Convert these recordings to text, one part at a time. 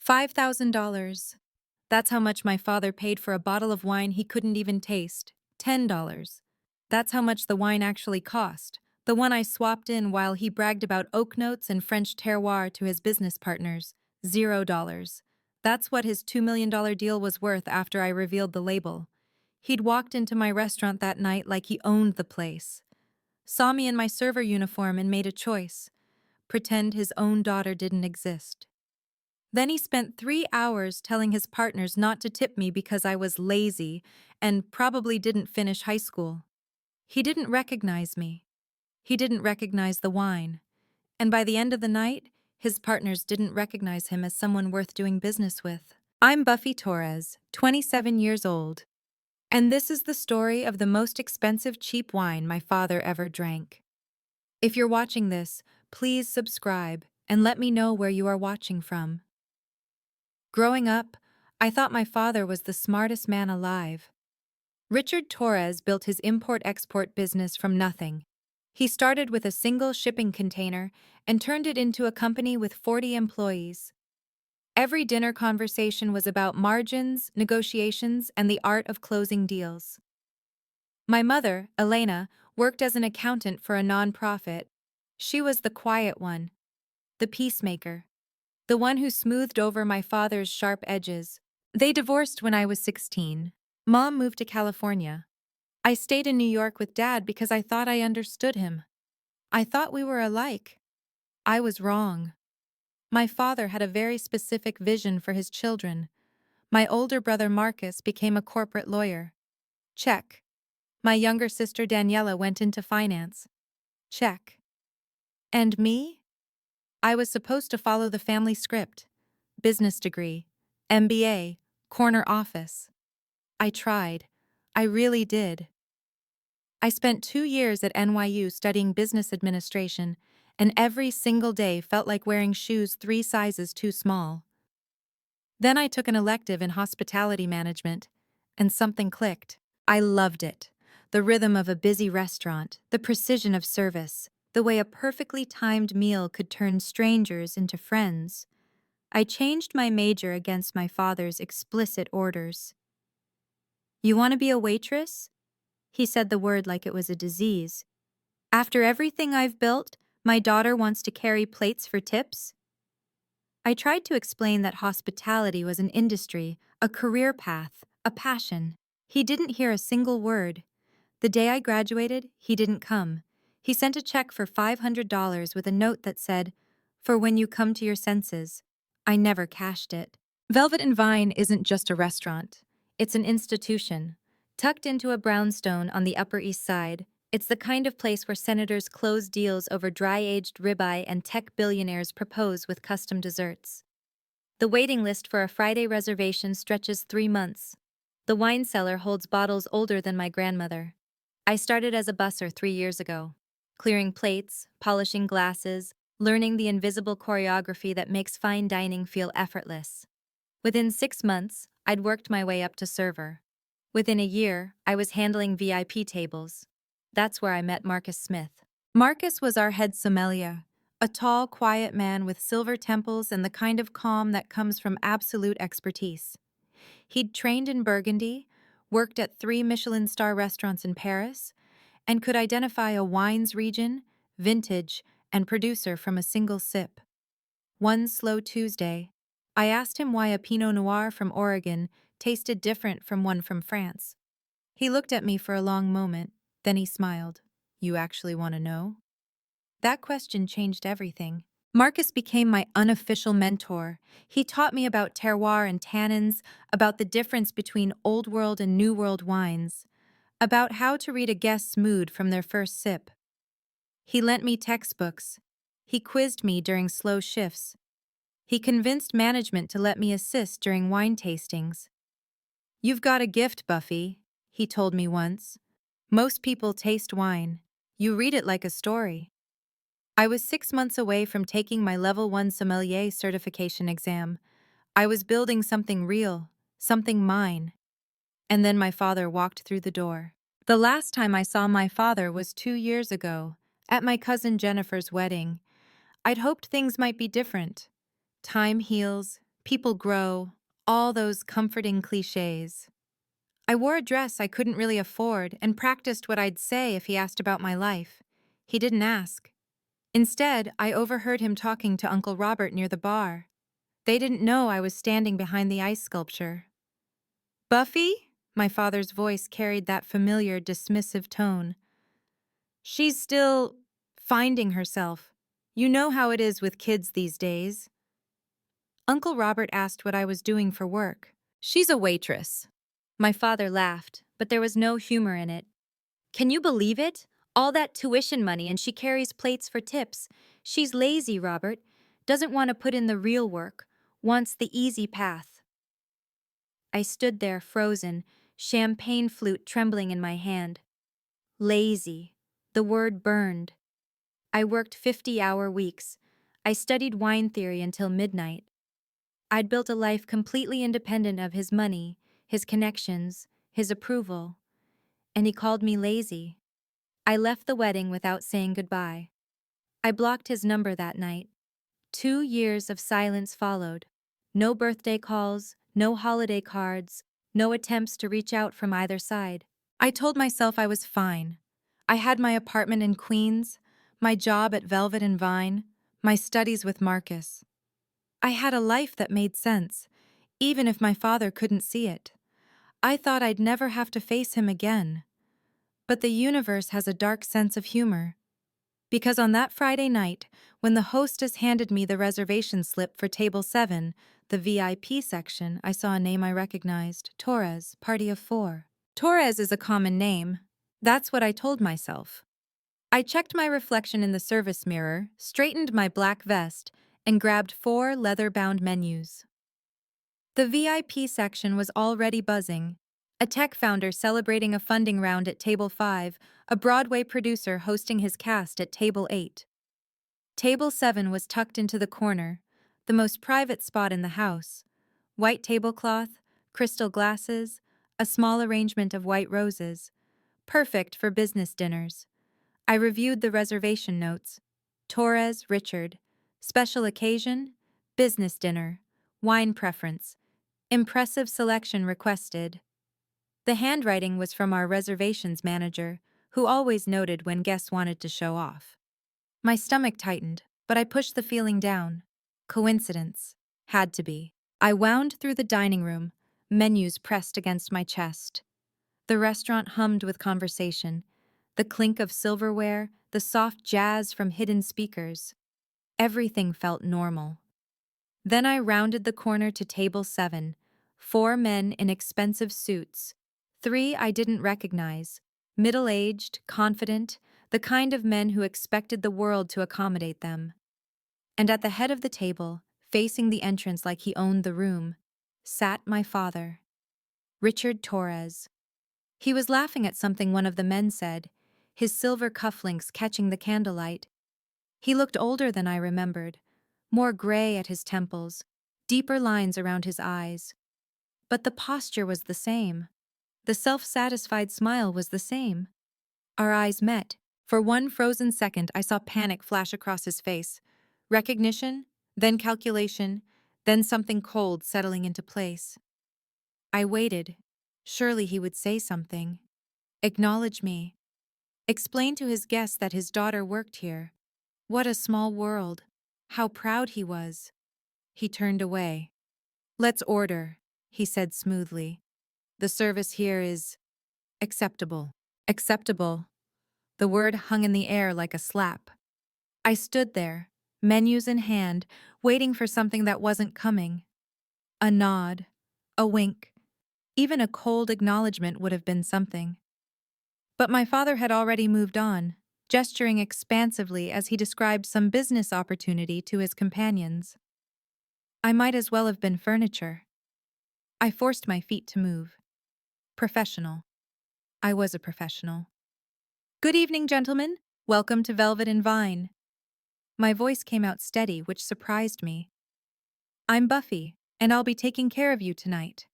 $5,000. That's how much my father paid for a bottle of wine he couldn't even taste. $10. That's how much the wine actually cost. The one I swapped in while he bragged about oak notes and French terroir to his business partners. $0. That's what his $2 million deal was worth after I revealed the label. He'd walked into my restaurant that night like he owned the place. Saw me in my server uniform and made a choice. Pretend his own daughter didn't exist. Then he spent 3 hours telling his partners not to tip me because I was lazy and probably didn't finish high school. He didn't recognize me. He didn't recognize the wine. And by the end of the night, his partners didn't recognize him as someone worth doing business with. I'm Buffy Torres, 27 years old. And this is the story of the most expensive cheap wine my father ever drank. If you're watching this, please subscribe and let me know where you are watching from. Growing up, I thought my father was the smartest man alive. Richard Torres built his import-export business from nothing. He started with a single shipping container and turned it into a company with 40 employees. Every dinner conversation was about margins, negotiations, and the art of closing deals. My mother, Elena, worked as an accountant for a nonprofit. She was the quiet one, the peacemaker, the one who smoothed over my father's sharp edges. They divorced when I was 16. Mom moved to California. I stayed in New York with Dad because I thought I understood him. I thought we were alike. I was wrong. My father had a very specific vision for his children. My older brother Marcus became a corporate lawyer. Check. My younger sister Daniela went into finance. Check. And me? I was supposed to follow the family script. Business degree, MBA, corner office. I tried. I really did. I spent 2 years at NYU studying business administration, and every single day felt like wearing shoes 3 sizes too small. Then I took an elective in hospitality management, and something clicked. I loved it. The rhythm of a busy restaurant, the precision of service, the way a perfectly timed meal could turn strangers into friends. I changed my major against my father's explicit orders. "You want to be a waitress?" He said the word like it was a disease. "After everything I've built, my daughter wants to carry plates for tips?" I tried to explain that hospitality was an industry, a career path, a passion. He didn't hear a single word. The day I graduated, he didn't come. He sent a check for $500 with a note that said, "For when you come to your senses." I never cashed it. Velvet and Vine isn't just a restaurant. It's an institution. Tucked into a brownstone on the Upper East Side, it's the kind of place where senators close deals over dry-aged ribeye and tech billionaires propose with custom desserts. The waiting list for a Friday reservation stretches 3 months. The wine cellar holds bottles older than my grandmother. I started as a busser 3 years ago, clearing plates, polishing glasses, learning the invisible choreography that makes fine dining feel effortless. Within 6 months, I'd worked my way up to server. Within a year, I was handling VIP tables. That's where I met Marcus Smith. Marcus was our head sommelier, a tall, quiet man with silver temples and the kind of calm that comes from absolute expertise. He'd trained in Burgundy, worked at 3 Michelin-star restaurants in Paris, and could identify a wine's region, vintage, and producer from a single sip. One slow Tuesday, I asked him why a Pinot Noir from Oregon tasted different from one from France. He looked at me for a long moment, then he smiled. "You actually want to know?" That question changed everything. Marcus became my unofficial mentor. He taught me about terroir and tannins, about the difference between Old World and New World wines, about how to read a guest's mood from their first sip. He lent me textbooks. He quizzed me during slow shifts. He convinced management to let me assist during wine tastings. "You've got a gift, Buffy," he told me once. "Most people taste wine. You read it like a story." I was 6 months away from taking my Level 1 sommelier certification exam. I was building something real, something mine. And then my father walked through the door. The last time I saw my father was 2 years ago, at my cousin Jennifer's wedding. I'd hoped things might be different. Time heals, people grow, all those comforting cliches. I wore a dress I couldn't really afford and practiced what I'd say if he asked about my life. He didn't ask. Instead, I overheard him talking to Uncle Robert near the bar. They didn't know I was standing behind the ice sculpture. Buffy? My father's voice carried that familiar, dismissive tone. She's still finding herself. You know how it is with kids these days. Uncle Robert asked what I was doing for work. She's a waitress. My father laughed, but there was no humor in it. Can you believe it? All that tuition money and she carries plates for tips. She's lazy, Robert. Doesn't want to put in the real work. Wants the easy path. I stood there frozen, champagne flute trembling in my hand. Lazy. The word burned. I worked 50-hour weeks. I studied wine theory until midnight. I'd built a life completely independent of his money, his connections, his approval. And he called me lazy. I left the wedding without saying goodbye. I blocked his number that night. 2 years of silence followed. No birthday calls, no holiday cards, no attempts to reach out from either side. I told myself I was fine. I had my apartment in Queens, my job at Velvet and Vine, my studies with Marcus. I had a life that made sense, even if my father couldn't see it. I thought I'd never have to face him again. But the universe has a dark sense of humor. Because on that Friday night, when the hostess handed me the reservation slip for Table 7, the VIP section, I saw a name I recognized, Torres, Party of 4. Torres is a common name. That's what I told myself. I checked my reflection in the service mirror, straightened my black vest, and grabbed 4 leather-bound menus. The VIP section was already buzzing. A tech founder celebrating a funding round at Table 5, a Broadway producer hosting his cast at Table 8. Table 7 was tucked into the corner, the most private spot in the house. White tablecloth, crystal glasses, a small arrangement of white roses. Perfect for business dinners. I reviewed the reservation notes. Torres, Richard. Special occasion, business dinner. Wine preference. Impressive selection requested. The handwriting was from our reservations manager, who always noted when guests wanted to show off. My stomach tightened, but I pushed the feeling down. Coincidence. Had to be. I wound through the dining room, menus pressed against my chest. The restaurant hummed with conversation, the clink of silverware, the soft jazz from hidden speakers. Everything felt normal. Then I rounded the corner to Table 7, 4 men in expensive suits. 3 I didn't recognize, middle-aged, confident, the kind of men who expected the world to accommodate them. And at the head of the table, facing the entrance like he owned the room, sat my father, Richard Torres. He was laughing at something one of the men said, his silver cufflinks catching the candlelight. He looked older than I remembered, more gray at his temples, deeper lines around his eyes. But the posture was the same. The self-satisfied smile was the same. Our eyes met. For one frozen second, I saw panic flash across his face. Recognition, then calculation, then something cold settling into place. I waited. Surely he would say something. Acknowledge me. Explain to his guests that his daughter worked here. What a small world. How proud he was. He turned away. Let's order, he said smoothly. The service here is acceptable. Acceptable. The word hung in the air like a slap. I stood there, menus in hand, waiting for something that wasn't coming. A nod, a wink, even a cold acknowledgement would have been something. But my father had already moved on, gesturing expansively as he described some business opportunity to his companions. I might as well have been furniture. I forced my feet to move. Professional. I was a professional. Good evening, gentlemen. Welcome to Velvet and Vine. My voice came out steady, which surprised me. I'm Buffy, and I'll be taking care of you tonight.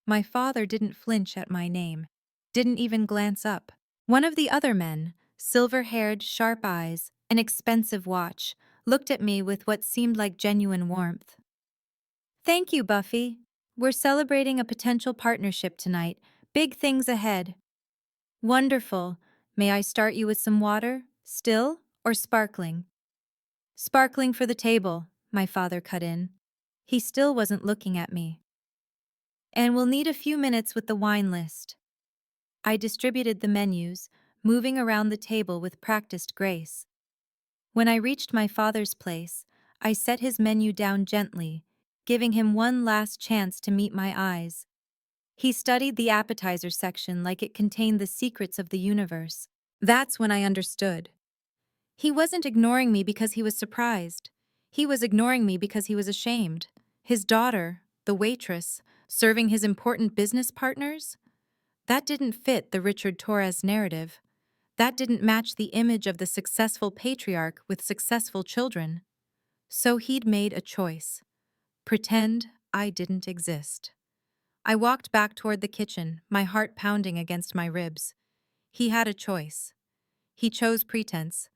My father didn't flinch at my name, didn't even glance up. One of the other men, silver-haired, sharp eyes, an expensive watch, looked at me with what seemed like genuine warmth. Thank you, Buffy. We're celebrating a potential partnership tonight. Big things ahead. Wonderful. May I start you with some water? Still or sparkling? Sparkling for the table, my father cut in. He still wasn't looking at me. And we'll need a few minutes with the wine list. I distributed the menus, moving around the table with practiced grace. When I reached my father's place, I set his menu down gently, giving him one last chance to meet my eyes. He studied the appetizer section like it contained the secrets of the universe. That's when I understood. He wasn't ignoring me because he was surprised. He was ignoring me because he was ashamed. His daughter, the waitress, serving his important business partners? That didn't fit the Richard Torres narrative. That didn't match the image of the successful patriarch with successful children. So he'd made a choice. Pretend I didn't exist. I walked back toward the kitchen, my heart pounding against my ribs. He had a choice. He chose pretense,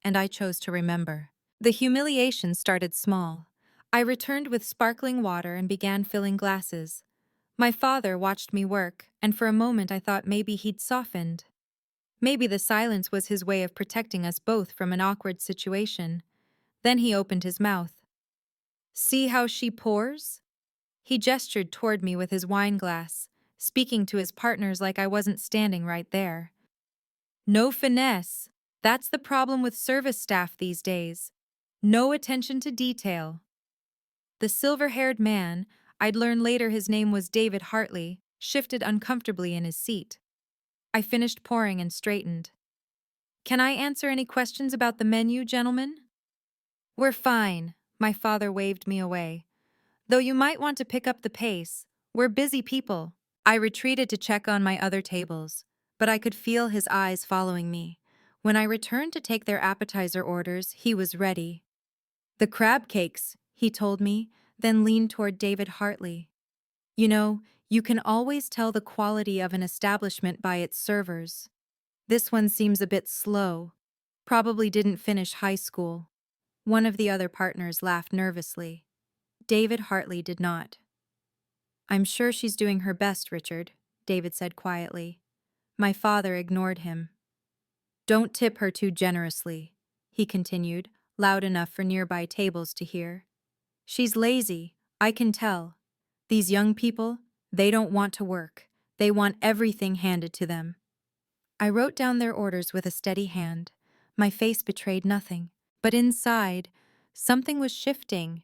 and I chose to remember. The humiliation started small. I returned with sparkling water and began filling glasses. My father watched me work, and for a moment I thought maybe he'd softened. Maybe the silence was his way of protecting us both from an awkward situation. Then he opened his mouth. See how she pours? He gestured toward me with his wine glass, speaking to his partners like I wasn't standing right there. No finesse. That's the problem with service staff these days. No attention to detail. The silver-haired man, I'd learn later his name was David Hartley, shifted uncomfortably in his seat. I finished pouring and straightened. Can I answer any questions about the menu, gentlemen? We're fine, my father waved me away. Though you might want to pick up the pace, we're busy people. I retreated to check on my other tables, but I could feel his eyes following me. When I returned to take their appetizer orders, he was ready. The crab cakes, he told me, then leaned toward David Hartley. You know, you can always tell the quality of an establishment by its servers. This one seems a bit slow. Probably didn't finish high school. One of the other partners laughed nervously. David Hartley did not. I'm sure she's doing her best, Richard, David said quietly. My father ignored him. Don't tip her too generously, he continued, loud enough for nearby tables to hear. She's lazy, I can tell. These young people, they don't want to work. They want everything handed to them. I wrote down their orders with a steady hand. My face betrayed nothing. But inside, something was shifting.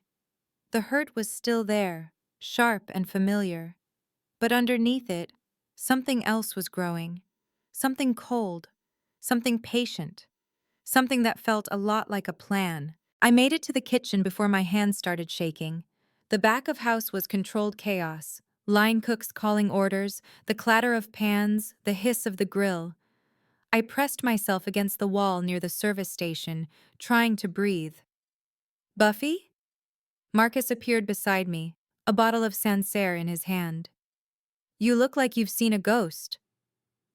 The hurt was still there, sharp and familiar. But underneath it, something else was growing. Something cold. Something patient. Something that felt a lot like a plan. I made it to the kitchen before my hands started shaking. The back of house was controlled chaos. Line cooks calling orders, the clatter of pans, the hiss of the grill. I pressed myself against the wall near the service station, trying to breathe. Buffy? Marcus appeared beside me, a bottle of Sancerre in his hand. You look like you've seen a ghost.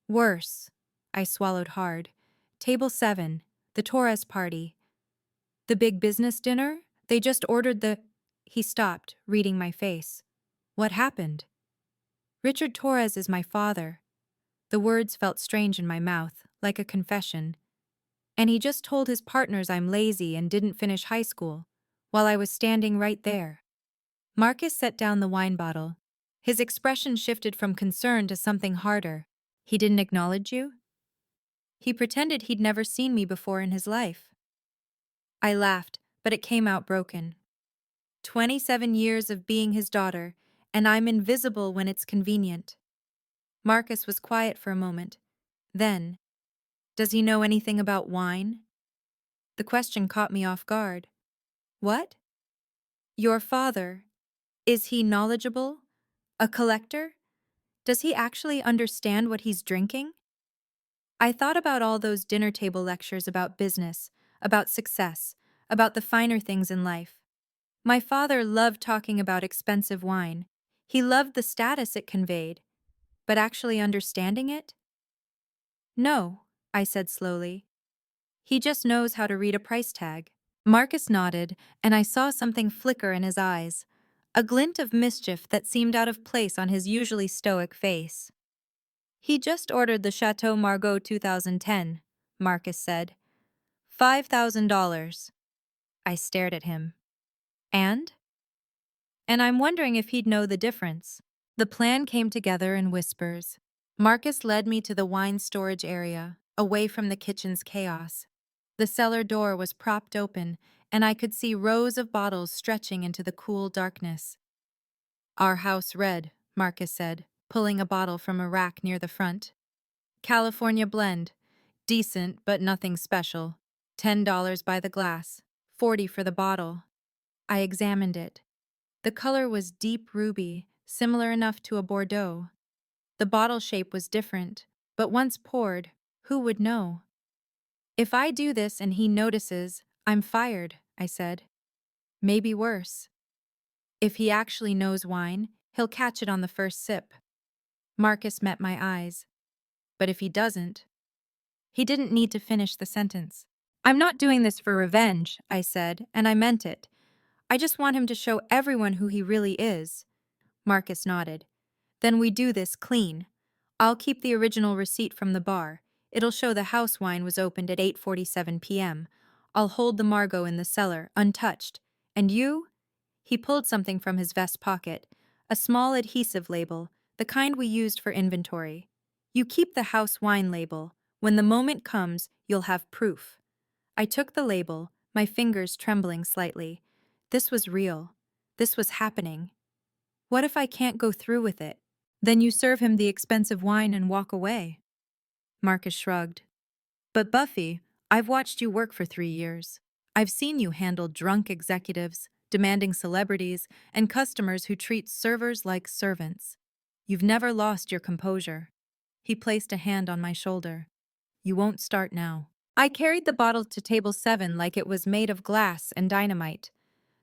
Worse. I swallowed hard. Table 7, the Torres party. The big business dinner? They just ordered the... He stopped, reading my face. What happened? Richard Torres is my father. The words felt strange in my mouth, like a confession. And he just told his partners I'm lazy and didn't finish high school, while I was standing right there. Marcus set down the wine bottle. His expression shifted from concern to something harder. He didn't acknowledge you? He pretended he'd never seen me before in his life. I laughed, but it came out broken. 27 years of being his daughter, and I'm invisible when it's convenient. Marcus was quiet for a moment. Then, does he know anything about wine? The question caught me off guard. What? Your father. Is he knowledgeable? A collector? Does he actually understand what he's drinking? I thought about all those dinner table lectures about business, about success, about the finer things in life. My father loved talking about expensive wine. He loved the status it conveyed. But actually understanding it? No, I said slowly. He just knows how to read a price tag. Marcus nodded, and I saw something flicker in his eyes. a glint of mischief that seemed out of place on his usually stoic face. He just ordered the Chateau Margaux 2010, Marcus said. $5,000. I stared at him. And? And I'm wondering if he'd know the difference. The plan came together in whispers. Marcus led me to the wine storage area, away from the kitchen's chaos. The cellar door was propped open, and I could see rows of bottles stretching into the cool darkness. Our house red, Marcus said, pulling a bottle from a rack near the front. California blend. Decent, but nothing special. $10 by the glass. 40 for the bottle. I examined it. The color was deep ruby, similar enough to a Bordeaux. The bottle shape was different, but once poured, who would know? If I do this and he notices, I'm fired, I said. Maybe worse. If he actually knows wine, he'll catch it on the first sip. Marcus met my eyes. But if he doesn't? He didn't need to finish the sentence. I'm not doing this for revenge, I said, and I meant it. I just want him to show everyone who he really is. Marcus nodded. Then we do this clean. I'll keep the original receipt from the bar. It'll show the house wine was opened at 8:47 p.m. I'll hold the Margaux in the cellar, untouched. And you? He pulled something from his vest pocket, a small adhesive label, the kind we used for inventory. You keep the house wine label. When the moment comes, you'll have proof. I took the label, my fingers trembling slightly. This was real. This was happening. What if I can't go through with it? Then you serve him the expensive wine and walk away. Marcus shrugged. But Buffy, I've watched you work for 3 years. I've seen you handle drunk executives, demanding celebrities, and customers who treat servers like servants. You've never lost your composure. He placed a hand on my shoulder. You won't start now. I carried the bottle to table 7 like it was made of glass and dynamite.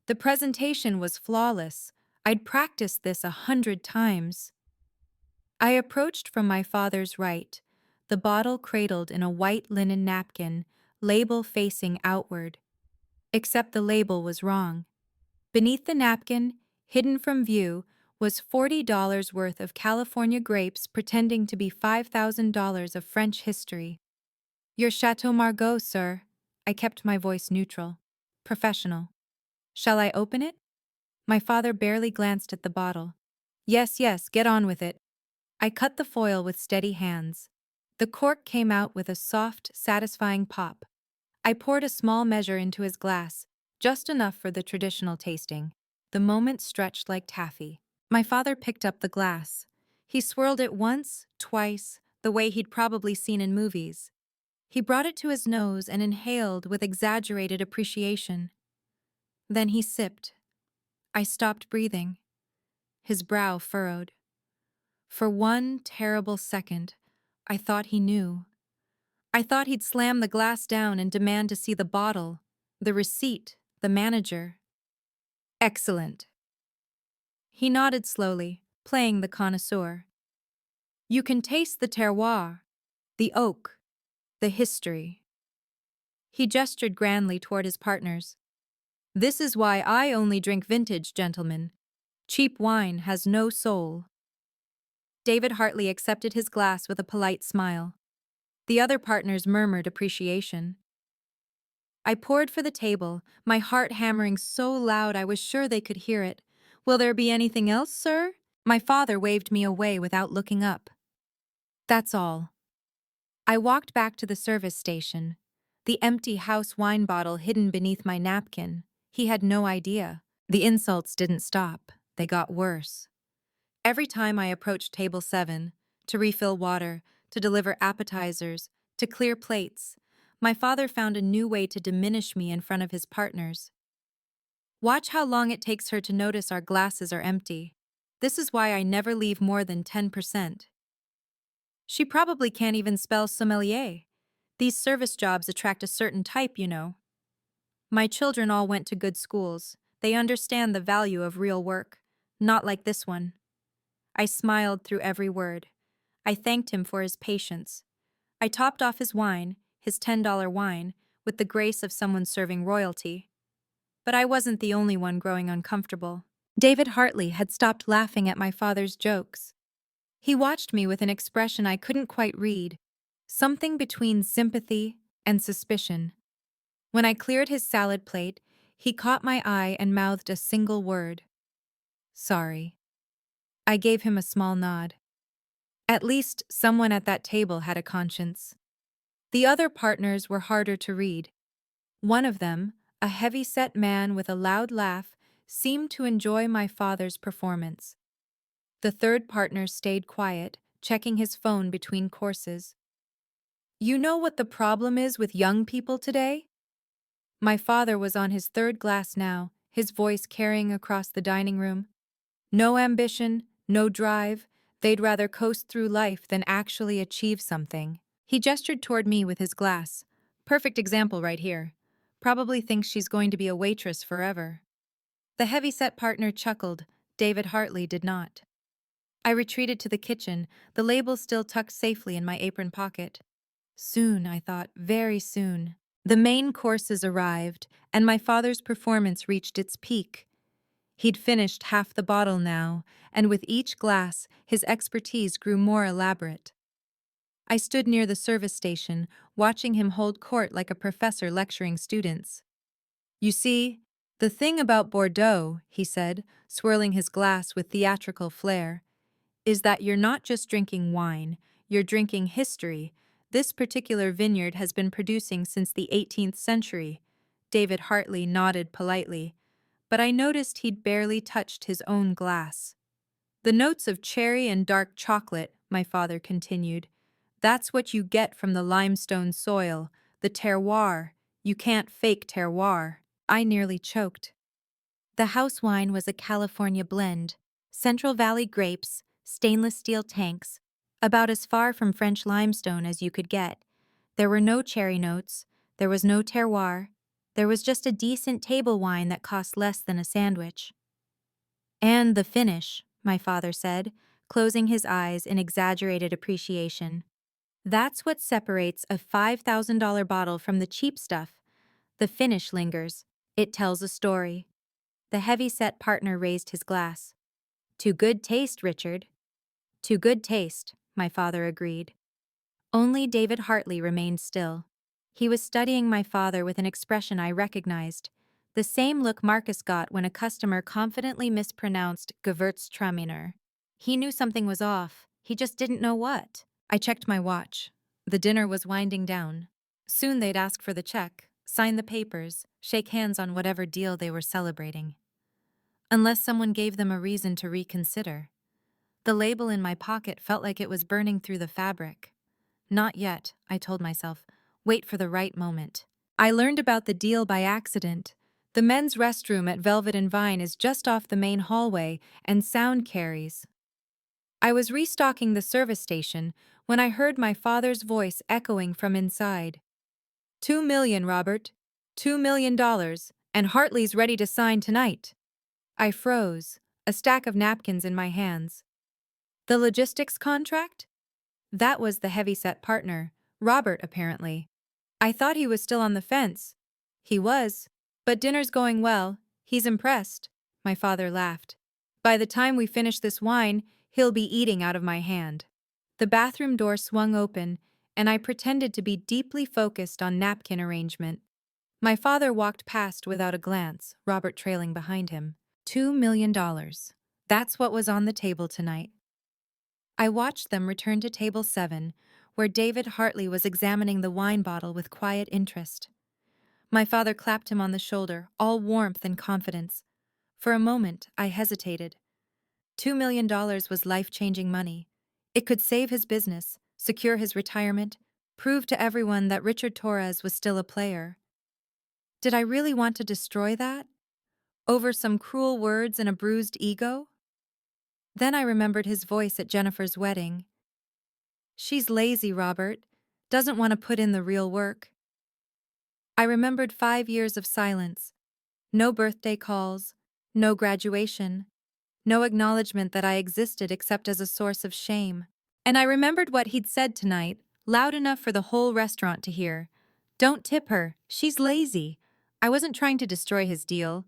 The presentation was flawless. I'd practiced this 100 times. I approached from my father's right, the bottle cradled in a white linen napkin, label facing outward. Except the label was wrong. Beneath the napkin, hidden from view, was $40 worth of California grapes pretending to be $5,000 of French history. Your Chateau Margaux, sir. I kept my voice neutral. Professional. Shall I open it? My father barely glanced at the bottle. Yes, yes, get on with it. I cut the foil with steady hands. The cork came out with a soft, satisfying pop. I poured a small measure into his glass, just enough for the traditional tasting. The moment stretched like taffy. My father picked up the glass. He swirled it once, twice, the way he'd probably seen in movies. He brought it to his nose and inhaled with exaggerated appreciation. Then he sipped. I stopped breathing. His brow furrowed. For one terrible second, I thought he knew. I thought he'd slam the glass down and demand to see the bottle, the receipt, the manager. Excellent. He nodded slowly, playing the connoisseur. You can taste the terroir, the oak, the history. He gestured grandly toward his partners. This is why I only drink vintage, gentlemen. Cheap wine has no soul. David Hartley accepted his glass with a polite smile. The other partners murmured appreciation. I poured for the table, my heart hammering so loud I was sure they could hear it. Will there be anything else, sir? My father waved me away without looking up. That's all. I walked back to the service station, the empty house wine bottle hidden beneath my napkin. He had no idea. The insults didn't stop. They got worse. Every time I approached table 7, to refill water, to deliver appetizers, to clear plates, my father found a new way to diminish me in front of his partners. Watch how long it takes her to notice our glasses are empty. This is why I never leave more than 10%. She probably can't even spell sommelier. These service jobs attract a certain type, you know. My children all went to good schools. They understand the value of real work. Not like this one. I smiled through every word. I thanked him for his patience. I topped off his wine, his $10 wine, with the grace of someone serving royalty. But I wasn't the only one growing uncomfortable. David Hartley had stopped laughing at my father's jokes. He watched me with an expression I couldn't quite read, something between sympathy and suspicion. When I cleared his salad plate, he caught my eye and mouthed a single word. Sorry. I gave him a small nod. At least someone at that table had a conscience. The other partners were harder to read. One of them, a heavy-set man with a loud laugh, seemed to enjoy my father's performance. The third partner stayed quiet, checking his phone between courses. You know what the problem is with young people today? My father was on his third glass now, his voice carrying across the dining room. No ambition, no drive, they'd rather coast through life than actually achieve something. He gestured toward me with his glass. Perfect example right here. Probably thinks she's going to be a waitress forever. The heavy-set partner chuckled. David Hartley did not. I retreated to the kitchen, the label still tucked safely in my apron pocket. Soon, I thought, very soon. The main courses arrived, and my father's performance reached its peak. He'd finished half the bottle now, and with each glass, his expertise grew more elaborate. I stood near the service station, watching him hold court like a professor lecturing students. You see, the thing about Bordeaux, he said, swirling his glass with theatrical flair, is that you're not just drinking wine, you're drinking history. This particular vineyard has been producing since the 18th century. David Hartley nodded politely, but I noticed he'd barely touched his own glass. The notes of cherry and dark chocolate, my father continued. That's what you get from the limestone soil, the terroir. You can't fake terroir. I nearly choked. The house wine was a California blend. Central Valley grapes, stainless steel tanks, about as far from French limestone as you could get. There were no cherry notes, there was no terroir, there was just a decent table wine that cost less than a sandwich. And the finish, my father said, closing his eyes in exaggerated appreciation. That's what separates a $5,000 bottle from the cheap stuff. The finish lingers. It tells a story. The heavy-set partner raised his glass. To good taste, Richard. To good taste, my father agreed. Only David Hartley remained still. He was studying my father with an expression I recognized, the same look Marcus got when a customer confidently mispronounced Gewürztraminer. He knew something was off, he just didn't know what. I checked my watch. The dinner was winding down. Soon they'd ask for the check, sign the papers, shake hands on whatever deal they were celebrating. Unless someone gave them a reason to reconsider. The label in my pocket felt like it was burning through the fabric. Not yet, I told myself. Wait for the right moment. I learned about the deal by accident. The men's restroom at Velvet and Vine is just off the main hallway, and sound carries. I was restocking the service station when I heard my father's voice echoing from inside. $2 million, Robert. $2 million, and Hartley's ready to sign tonight. I froze, a stack of napkins in my hands. The logistics contract? That was the heavy-set partner, Robert apparently. I thought he was still on the fence. He was. But dinner's going well. He's impressed. My father laughed. By the time we finish this wine, he'll be eating out of my hand. The bathroom door swung open, and I pretended to be deeply focused on napkin arrangement. My father walked past without a glance, Robert trailing behind him. $2 million. That's what was on the table tonight. I watched them return to table 7, where David Hartley was examining the wine bottle with quiet interest. My father clapped him on the shoulder, all warmth and confidence. For a moment, I hesitated. $2 million was life-changing money. It could save his business, secure his retirement, prove to everyone that Richard Torres was still a player. Did I really want to destroy that? Over some cruel words and a bruised ego? Then I remembered his voice at Jennifer's wedding. She's lazy, Robert. Doesn't want to put in the real work. I remembered 5 years of silence. No birthday calls, no graduation, no acknowledgement that I existed except as a source of shame. And I remembered what he'd said tonight, loud enough for the whole restaurant to hear. Don't tip her, she's lazy. I wasn't trying to destroy his deal.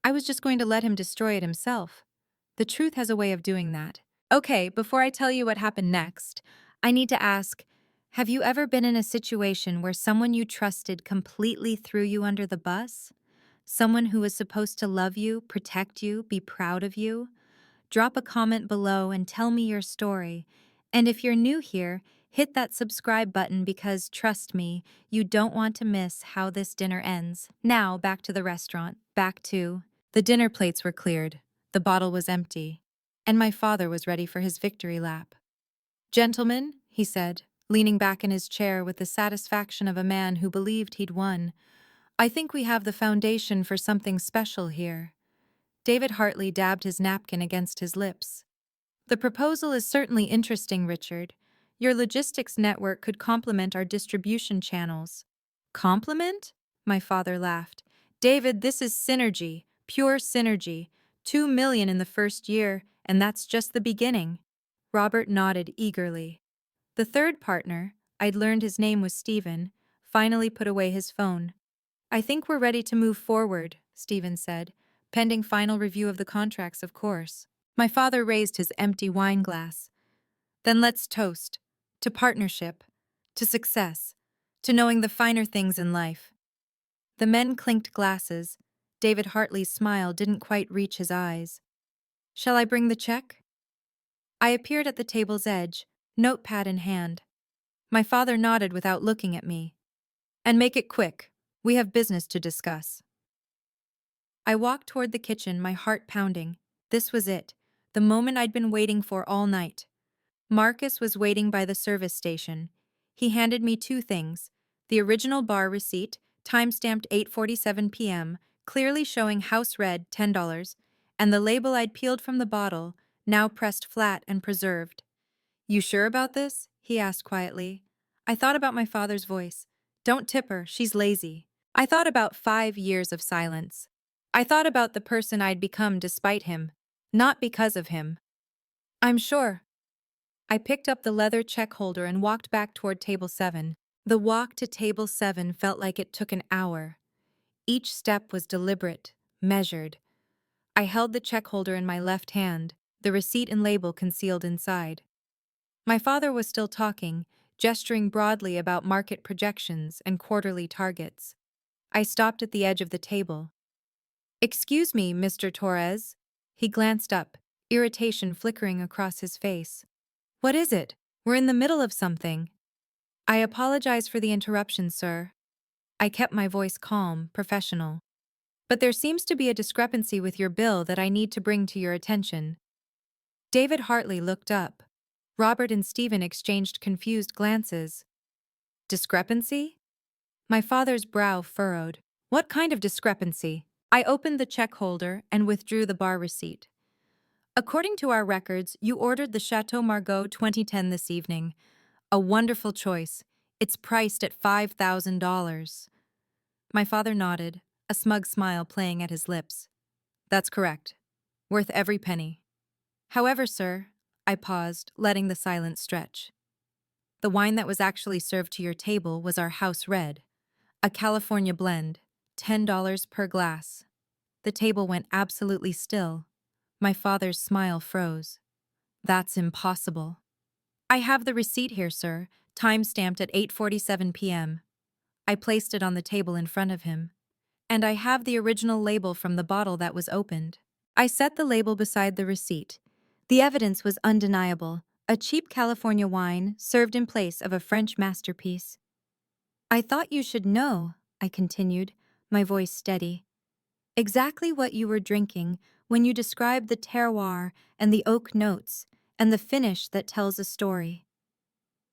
I was just going to let him destroy it himself. The truth has a way of doing that. Okay, before I tell you what happened next, I need to ask, have you ever been in a situation where someone you trusted completely threw you under the bus? Someone who was supposed to love you, protect you, be proud of you? Drop a comment below and tell me your story. And if you're new here, hit that subscribe button because, trust me, you don't want to miss how this dinner ends. Now, back to the restaurant. The dinner plates were cleared, the bottle was empty, and my father was ready for his victory lap. Gentlemen, he said, leaning back in his chair with the satisfaction of a man who believed he'd won, I think we have the foundation for something special here. David Hartley dabbed his napkin against his lips. The proposal is certainly interesting, Richard. Your logistics network could complement our distribution channels. Complement? My father laughed. David, this is synergy, pure synergy. 2 million in the first year, and that's just the beginning. Robert nodded eagerly. The third partner, I'd learned his name was Stephen, finally put away his phone. I think we're ready to move forward, Stephen said, pending final review of the contracts, of course. My father raised his empty wine glass. Then let's toast. To partnership. To success. To knowing the finer things in life. The men clinked glasses. David Hartley's smile didn't quite reach his eyes. Shall I bring the check? I appeared at the table's edge, notepad in hand. My father nodded without looking at me. And make it quick. We have business to discuss. I walked toward the kitchen, my heart pounding. This was it, the moment I'd been waiting for all night. Marcus was waiting by the service station. He handed me two things: the original bar receipt, time-stamped 8:47 p.m., clearly showing house red, $10, and the label I'd peeled from the bottle, now pressed flat and preserved. You sure about this? He asked quietly. I thought about my father's voice. Don't tip her, she's lazy. I thought about 5 years of silence. I thought about the person I'd become despite him, not because of him. I'm sure. I picked up the leather check holder and walked back toward table 7. The walk to table 7 felt like it took an hour. Each step was deliberate, measured. I held the check holder in my left hand, the receipt and label concealed inside. My father was still talking, gesturing broadly about market projections and quarterly targets. I stopped at the edge of the table. Excuse me, Mr. Torres. He glanced up, irritation flickering across his face. What is it? We're in the middle of something. I apologize for the interruption, sir. I kept my voice calm, professional. But there seems to be a discrepancy with your bill that I need to bring to your attention. David Hartley looked up. Robert and Stephen exchanged confused glances. Discrepancy? My father's brow furrowed. What kind of discrepancy? I opened the check holder and withdrew the bar receipt. According to our records, you ordered the Chateau Margaux 2010 this evening. A wonderful choice. It's priced at $5,000. My father nodded, a smug smile playing at his lips. That's correct. Worth every penny. However, sir, I paused, letting the silence stretch. The wine that was actually served to your table was our house red, a California blend, $10 per glass. The table went absolutely still. My father's smile froze. That's impossible. I have the receipt here, sir, time-stamped at 8:47 p.m. I placed it on the table in front of him. And I have the original label from the bottle that was opened. I set the label beside the receipt. The evidence was undeniable, a cheap California wine served in place of a French masterpiece. I thought you should know, I continued, my voice steady, exactly what you were drinking when you described the terroir and the oak notes and the finish that tells a story.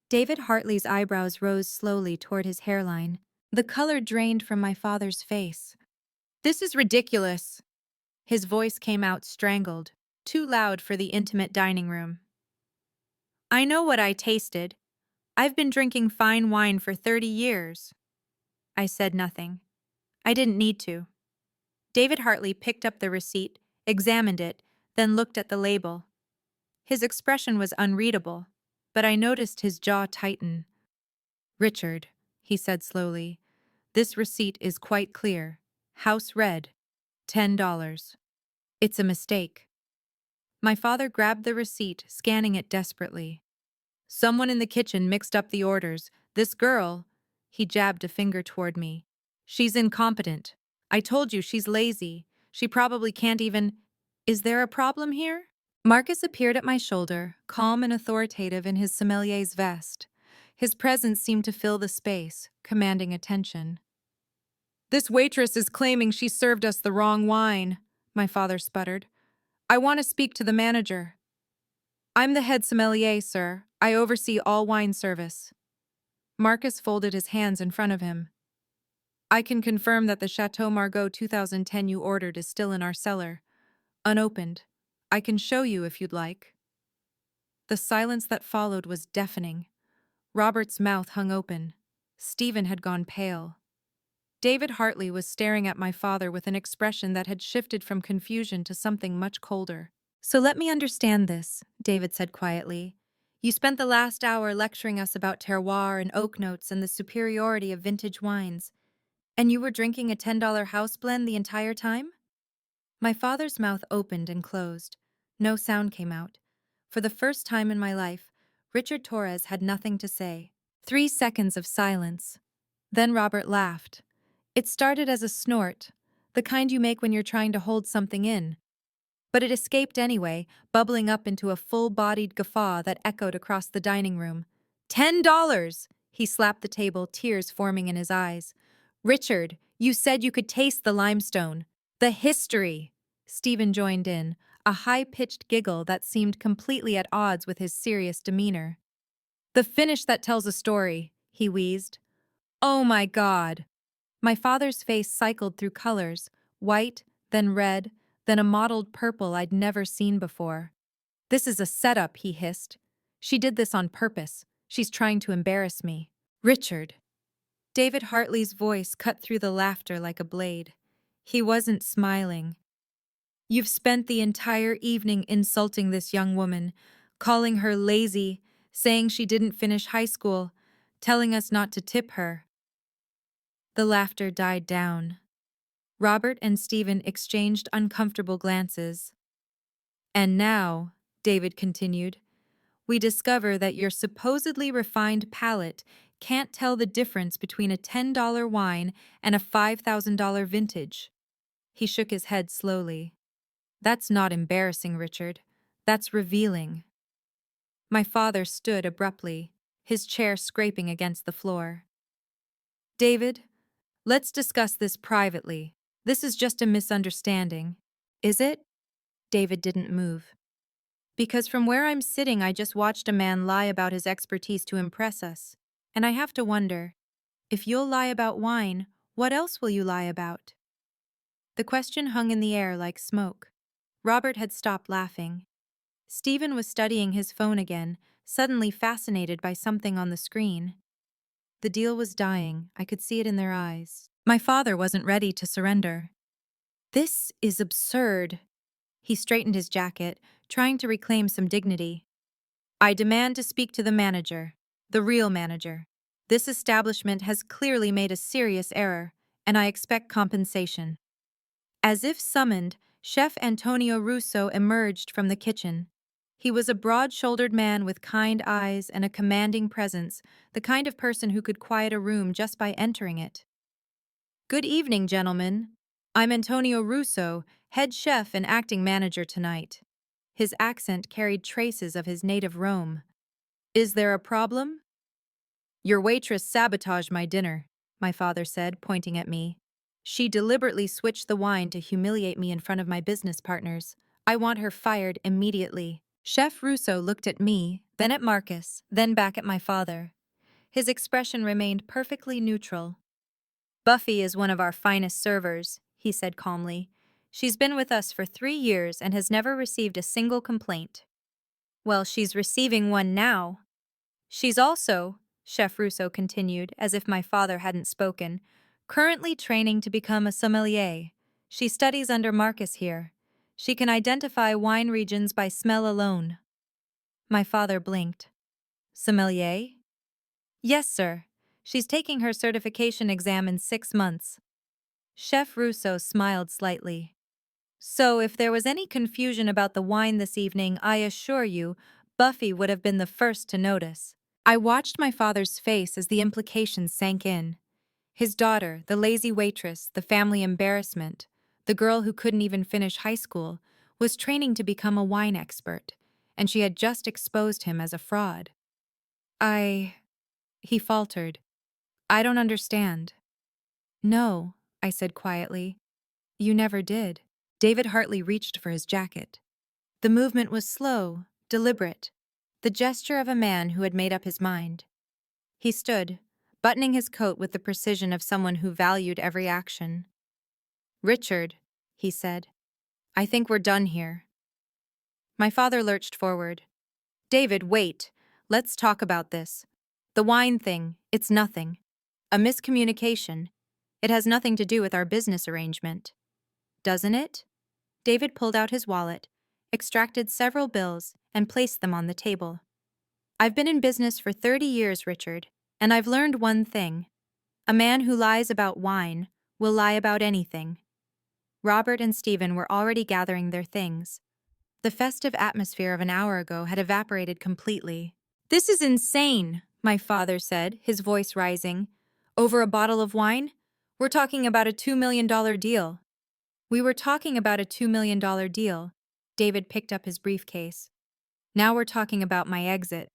David Hartley's eyebrows rose slowly toward his hairline. The color drained from my father's face. This is ridiculous. His voice came out strangled, too loud for the intimate dining room. I know what I tasted. I've been drinking fine wine for 30 years. I said nothing. I didn't need to. David Hartley picked up the receipt, examined it, then looked at the label. His expression was unreadable, but I noticed his jaw tighten. Richard, he said slowly, this receipt is quite clear. House red. $10. It's a mistake. My father grabbed the receipt, scanning it desperately. Someone in the kitchen mixed up the orders. This girl, he jabbed a finger toward me. She's incompetent. I told you she's lazy. She probably can't even. Is there a problem here? Marcus appeared at my shoulder, calm and authoritative in his sommelier's vest. His presence seemed to fill the space, commanding attention. This waitress is claiming she served us the wrong wine, my father sputtered. I want to speak to the manager. I'm the head sommelier, sir. I oversee all wine service. Marcus folded his hands in front of him. I can confirm that the Chateau Margaux 2010 you ordered is still in our cellar, unopened. I can show you if you'd like. The silence that followed was deafening. Robert's mouth hung open. Stephen had gone pale. David Hartley was staring at my father with an expression that had shifted from confusion to something much colder. So let me understand this, David said quietly. You spent the last hour lecturing us about terroir and oak notes and the superiority of vintage wines. And you were drinking a $10 house blend the entire time? My father's mouth opened and closed. No sound came out. For the first time in my life, Richard Torres had nothing to say. 3 seconds of silence. Then Robert laughed. It started as a snort, the kind you make when you're trying to hold something in. But it escaped anyway, bubbling up into a full-bodied guffaw that echoed across the dining room. $10! He slapped the table, tears forming in his eyes. Richard, you said you could taste the limestone. The history! Stephen joined in, a high-pitched giggle that seemed completely at odds with his serious demeanor. The finish that tells a story, he wheezed. Oh my God! My father's face cycled through colors, white, then red, then a mottled purple I'd never seen before. This is a setup, he hissed. She did this on purpose. She's trying to embarrass me. Richard. David Hartley's voice cut through the laughter like a blade. He wasn't smiling. You've spent the entire evening insulting this young woman, calling her lazy, saying she didn't finish high school, telling us not to tip her. The laughter died down. Robert and Stephen exchanged uncomfortable glances. And now, David continued, we discover that your supposedly refined palate can't tell the difference between a $10 wine and a $5,000 vintage. He shook his head slowly. That's not embarrassing, Richard. That's revealing. My father stood abruptly, his chair scraping against the floor. David, let's discuss this privately. This is just a misunderstanding. Is it? David didn't move. Because from where I'm sitting, I just watched a man lie about his expertise to impress us. And I have to wonder, if you'll lie about wine, what else will you lie about? The question hung in the air like smoke. Robert had stopped laughing. Stephen was studying his phone again, suddenly fascinated by something on the screen. The deal was dying. I could see it in their eyes. My father wasn't ready to surrender. This is absurd. He straightened his jacket, trying to reclaim some dignity. I demand to speak to the manager, the real manager. This establishment has clearly made a serious error, and I expect compensation. As if summoned, Chef Antonio Russo emerged from the kitchen. He was a broad-shouldered man with kind eyes and a commanding presence, the kind of person who could quiet a room just by entering it. Good evening, gentlemen. I'm Antonio Russo, head chef and acting manager tonight. His accent carried traces of his native Rome. Is there a problem? Your waitress sabotaged my dinner, my father said, pointing at me. She deliberately switched the wine to humiliate me in front of my business partners. I want her fired immediately. Chef Russo looked at me, then at Marcus, then back at my father. His expression remained perfectly neutral. Buffy is one of our finest servers, he said calmly. She's been with us for 3 years and has never received a single complaint. Well, she's receiving one now. She's also, Chef Russo continued, as if my father hadn't spoken, currently training to become a sommelier. She studies under Marcus here. She can identify wine regions by smell alone. My father blinked. Sommelier? Yes, sir. She's taking her certification exam in 6 months. Chef Russo smiled slightly. So, if there was any confusion about the wine this evening, I assure you, Buffy would have been the first to notice. I watched my father's face as the implications sank in. His daughter, the lazy waitress, the family embarrassment, the girl who couldn't even finish high school, was training to become a wine expert, and she had just exposed him as a fraud. I. He faltered. I don't understand. No, I said quietly. You never did. David Hartley reached for his jacket. The movement was slow, deliberate, the gesture of a man who had made up his mind. He stood, buttoning his coat with the precision of someone who valued every action. Richard, he said, I think we're done here. My father lurched forward. David, wait. Let's talk about this. The wine thing, it's nothing. A miscommunication. It has nothing to do with our business arrangement. Doesn't it? David pulled out his wallet, extracted several bills, and placed them on the table. I've been in business for 30 years, Richard, and I've learned one thing. A man who lies about wine will lie about anything. Robert and Stephen were already gathering their things. The festive atmosphere of an hour ago had evaporated completely. This is insane, my father said, his voice rising. Over a bottle of wine? We're talking about a $2 million deal. We were talking about a $2 million deal. David picked up his briefcase. Now we're talking about my exit.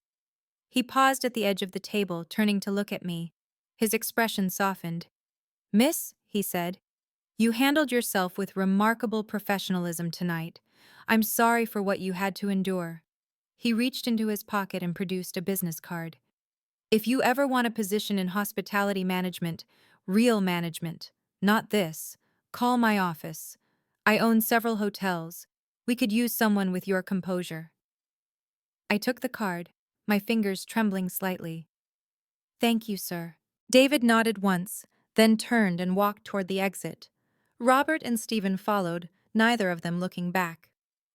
He paused at the edge of the table, turning to look at me. His expression softened. Miss, he said, you handled yourself with remarkable professionalism tonight. I'm sorry for what you had to endure. He reached into his pocket and produced a business card. If you ever want a position in hospitality management, real management, not this, call my office. I own several hotels. We could use someone with your composure. I took the card, my fingers trembling slightly. Thank you, sir. David nodded once, then turned and walked toward the exit. Robert and Stephen followed, neither of them looking back.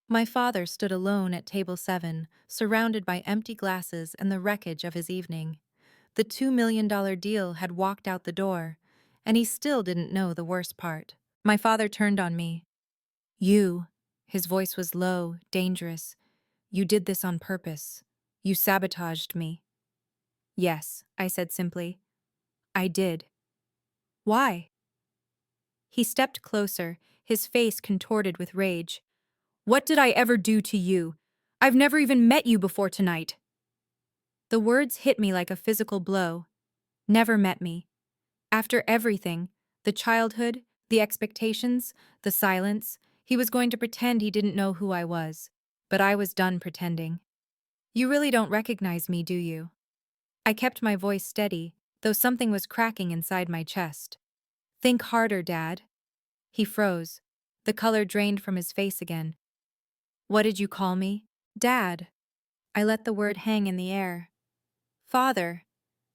My father stood alone at table 7, surrounded by empty glasses and the wreckage of his evening. The $2 million deal had walked out the door, and he still didn't know the worst part. My father turned on me. You, his voice was low, dangerous. You did this on purpose. You sabotaged me. Yes, I said simply. I did. Why? He stepped closer, his face contorted with rage. What did I ever do to you? I've never even met you before tonight. The words hit me like a physical blow. Never met me. After everything, the childhood, the expectations, the silence, he was going to pretend he didn't know who I was. But I was done pretending. You really don't recognize me, do you? I kept my voice steady, though something was cracking inside my chest. Think harder, Dad. He froze. The color drained from his face again. What did you call me? Dad. I let the word hang in the air. Father.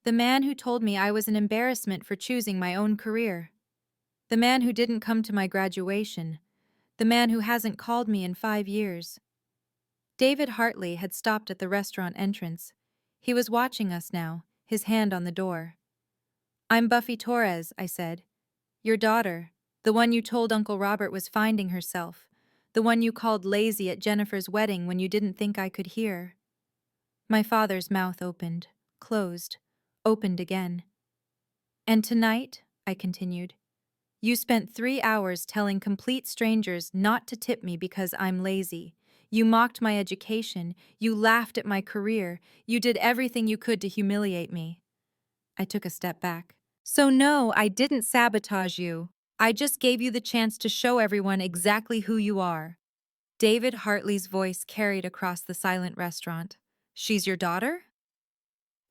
The man who told me I was an embarrassment for choosing my own career. The man who didn't come to my graduation. The man who hasn't called me in 5 years. David Hartley had stopped at the restaurant entrance. He was watching us now, his hand on the door. I'm Buffy Torres, I said. Your daughter, the one you told Uncle Robert was finding herself, the one you called lazy at Jennifer's wedding when you didn't think I could hear. My father's mouth opened, closed, opened again. And tonight, I continued, you spent 3 hours telling complete strangers not to tip me because I'm lazy. You mocked my education, you laughed at my career, you did everything you could to humiliate me. I took a step back. So no, I didn't sabotage you. I just gave you the chance to show everyone exactly who you are. David Hartley's voice carried across the silent restaurant. She's your daughter?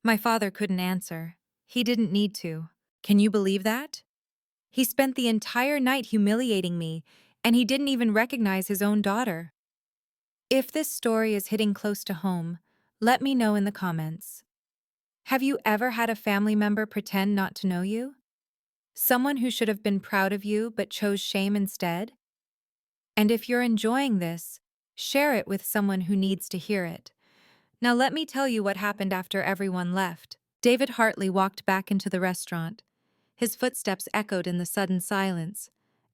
My father couldn't answer. He didn't need to. Can you believe that? He spent the entire night humiliating me, and he didn't even recognize his own daughter. If this story is hitting close to home, let me know in the comments. Have you ever had a family member pretend not to know you? Someone who should have been proud of you but chose shame instead? And if you're enjoying this, share it with someone who needs to hear it. Now let me tell you what happened after everyone left. David Hartley walked back into the restaurant. His footsteps echoed in the sudden silence.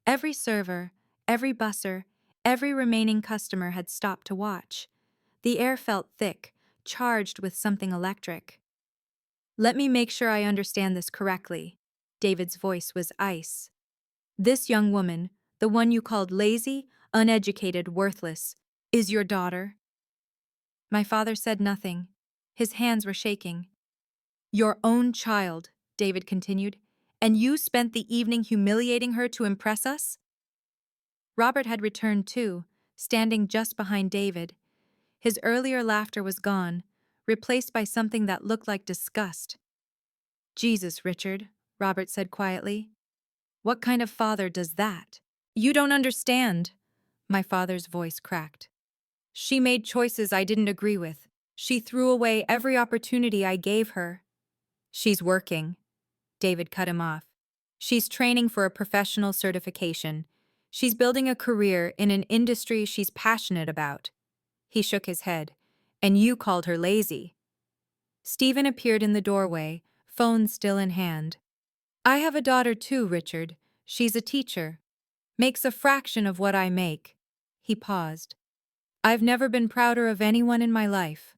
Every server, every busser, Every remaining customer had stopped to watch. The air felt thick, charged with something electric. Let me make sure I understand this correctly. David's voice was ice. This young woman, the one you called lazy, uneducated, worthless, is your daughter? My father said nothing. His hands were shaking. Your own child, David continued, and you spent the evening humiliating her to impress us? Robert had returned too, standing just behind David. His earlier laughter was gone, replaced by something that looked like disgust. Jesus, Richard, Robert said quietly. What kind of father does that? You don't understand. My father's voice cracked. She made choices I didn't agree with. She threw away every opportunity I gave her. She's working. David cut him off. She's training for a professional certification. She's building a career in an industry she's passionate about. He shook his head. And you called her lazy. Stephen appeared in the doorway, phone still in hand. I have a daughter too, Richard. She's a teacher. Makes a fraction of what I make. He paused. I've never been prouder of anyone in my life.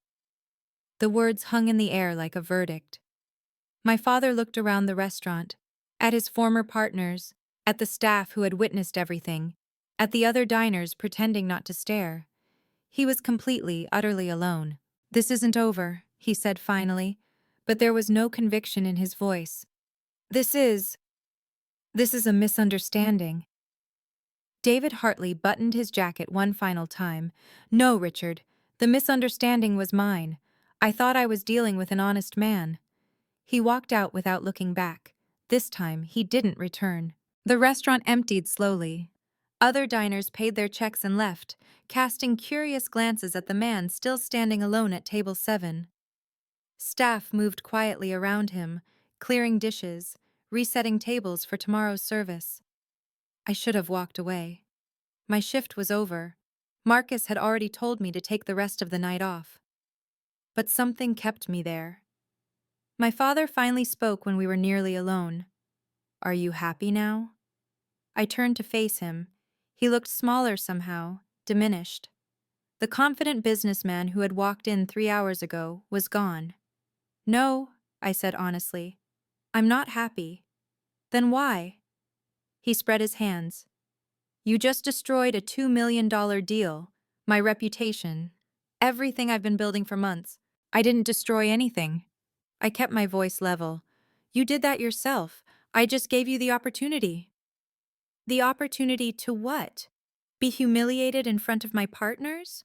The words hung in the air like a verdict. My father looked around the restaurant, at his former partners, at the staff who had witnessed everything, at the other diners pretending not to stare. He was completely, utterly alone. This isn't over, he said finally, but there was no conviction in his voice. This is a misunderstanding. David Hartley buttoned his jacket one final time. No, Richard, the misunderstanding was mine. I thought I was dealing with an honest man. He walked out without looking back. This time, he didn't return. The restaurant emptied slowly. Other diners paid their checks and left, casting curious glances at the man still standing alone at table 7. Staff moved quietly around him, clearing dishes, resetting tables for tomorrow's service. I should have walked away. My shift was over. Marcus had already told me to take the rest of the night off. But something kept me there. My father finally spoke when we were nearly alone. Are you happy now? I turned to face him. He looked smaller somehow, diminished. The confident businessman who had walked in 3 hours ago was gone. No, I said honestly. I'm not happy. Then why? He spread his hands. You just destroyed a $2 million deal, my reputation, everything I've been building for months. I didn't destroy anything. I kept my voice level. You did that yourself. I just gave you the opportunity. The opportunity to what? Be humiliated in front of my partners?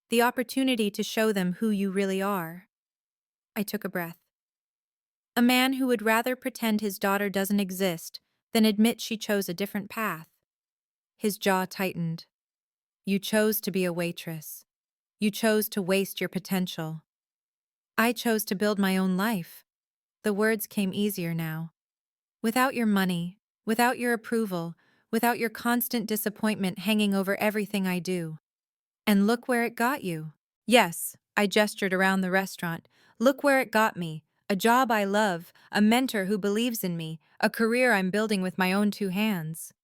The opportunity to show them who you really are. I took a breath. A man who would rather pretend his daughter doesn't exist than admit she chose a different path. His jaw tightened. You chose to be a waitress. You chose to waste your potential. I chose to build my own life. The words came easier now. Without your money, without your approval, without your constant disappointment hanging over everything I do. And look where it got you. Yes, I gestured around the restaurant. Look where it got me. A job I love, a mentor who believes in me, a career I'm building with my own 2 hands.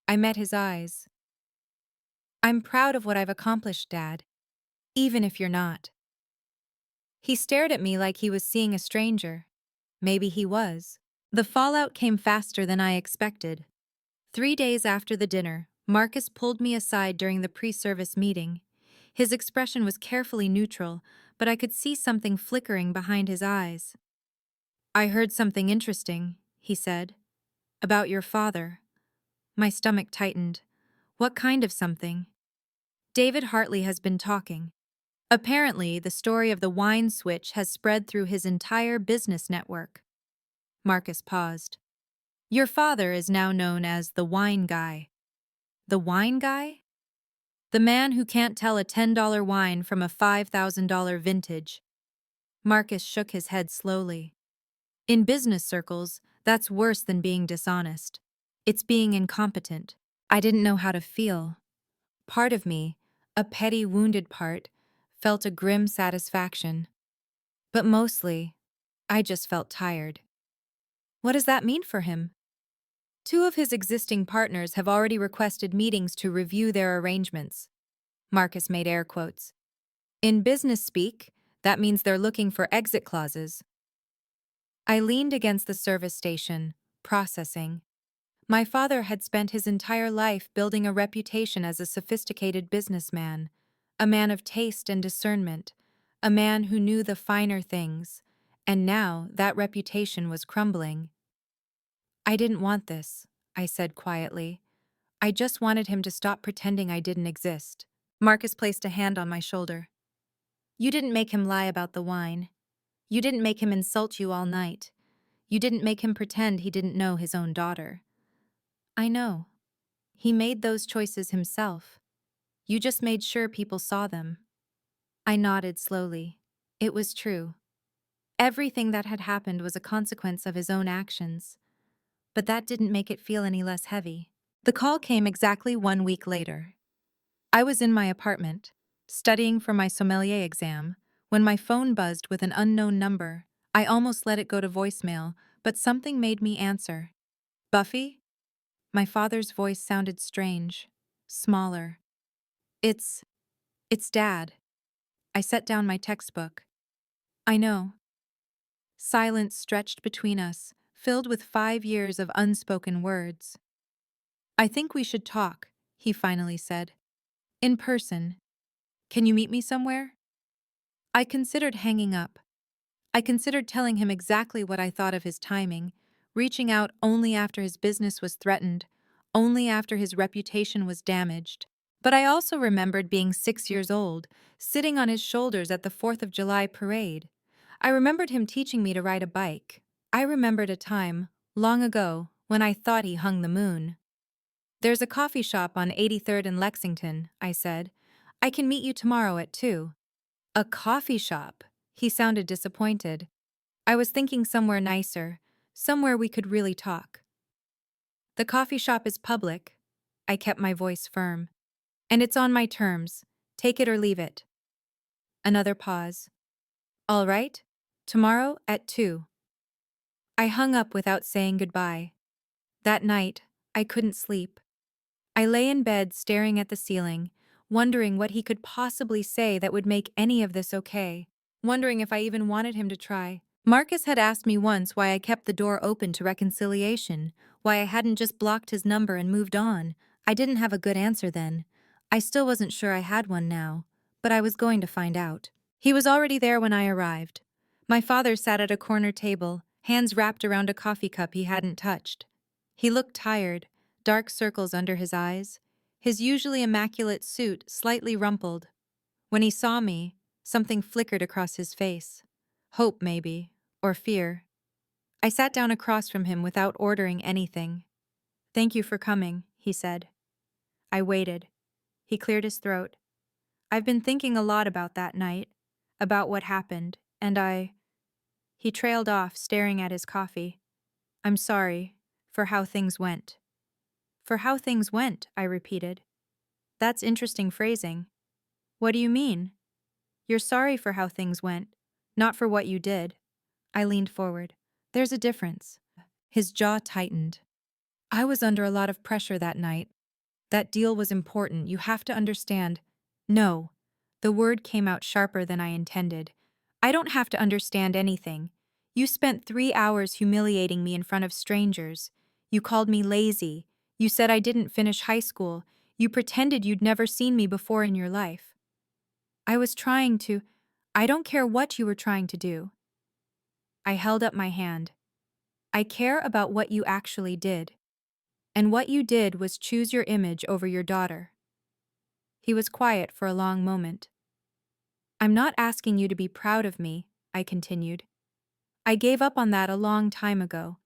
I met his eyes. I'm proud of what I've accomplished, Dad. Even if you're not. He stared at me like he was seeing a stranger. Maybe he was. The fallout came faster than I expected. 3 days after the dinner, Marcus pulled me aside during the pre-service meeting. His expression was carefully neutral, but I could see something flickering behind his eyes. I heard something interesting, he said. About your father. My stomach tightened. What kind of something? David Hartley has been talking. Apparently, the story of the wine switch has spread through his entire business network. Marcus paused. Your father is now known as the wine guy. The wine guy? The man who can't tell a $10 wine from a $5,000 vintage. Marcus shook his head slowly. In business circles, that's worse than being dishonest. It's being incompetent. I didn't know how to feel. Part of me, a petty wounded part, felt a grim satisfaction. But mostly, I just felt tired. What does that mean for him? Two of his existing partners have already requested meetings to review their arrangements. Marcus made air quotes. In business speak, that means they're looking for exit clauses. I leaned against the service station, processing. My father had spent his entire life building a reputation as a sophisticated businessman, a man of taste and discernment, a man who knew the finer things, and now that reputation was crumbling. I didn't want this, I said quietly. I just wanted him to stop pretending I didn't exist. Marcus placed a hand on my shoulder. You didn't make him lie about the wine. You didn't make him insult you all night. You didn't make him pretend he didn't know his own daughter. I know. He made those choices himself. You just made sure people saw them. I nodded slowly. It was true. Everything that had happened was a consequence of his own actions. But that didn't make it feel any less heavy. The call came exactly 1 week later. I was in my apartment, studying for my sommelier exam, when my phone buzzed with an unknown number. I almost let it go to voicemail, but something made me answer. Buffy? My father's voice sounded strange, smaller. It's Dad. I set down my textbook. I know. Silence stretched between us, filled with 5 years of unspoken words. I think we should talk, he finally said. In person. Can you meet me somewhere? I considered hanging up. I considered telling him exactly what I thought of his timing, reaching out only after his business was threatened, only after his reputation was damaged. But I also remembered being 6 years old, sitting on his shoulders at the 4th of July parade. I remembered him teaching me to ride a bike. I remembered a time, long ago, when I thought he hung the moon. There's a coffee shop on 83rd and Lexington, I said. I can meet you tomorrow at 2. A coffee shop? He sounded disappointed. I was thinking somewhere nicer, somewhere we could really talk. The coffee shop is public. I kept my voice firm. And it's on my terms. Take it or leave it. Another pause. All right. Tomorrow at 2. I hung up without saying goodbye. That night, I couldn't sleep. I lay in bed staring at the ceiling, wondering what he could possibly say that would make any of this okay, wondering if I even wanted him to try. Marcus had asked me once why I kept the door open to reconciliation, why I hadn't just blocked his number and moved on. I didn't have a good answer then. I still wasn't sure I had one now, but I was going to find out. He was already there when I arrived. My father sat at a corner table, hands wrapped around a coffee cup he hadn't touched. He looked tired, dark circles under his eyes, his usually immaculate suit slightly rumpled. When he saw me, something flickered across his face. Hope, maybe, or fear. I sat down across from him without ordering anything. Thank you for coming, he said. I waited. He cleared his throat. I've been thinking a lot about that night, about what happened, and He trailed off, staring at his coffee. I'm sorry for how things went. For how things went, I repeated. That's interesting phrasing. What do you mean? You're sorry for how things went, not for what you did. I leaned forward. There's a difference. His jaw tightened. I was under a lot of pressure that night. That deal was important, you have to understand. No. The word came out sharper than I intended. I don't have to understand anything. You spent 3 hours humiliating me in front of strangers. You called me lazy. You said I didn't finish high school. You pretended you'd never seen me before in your life. I was trying to. I don't care what you were trying to do. I held up my hand. I care about what you actually did. And what you did was choose your image over your daughter. He was quiet for a long moment. I'm not asking you to be proud of me, I continued. I gave up on that a long time ago.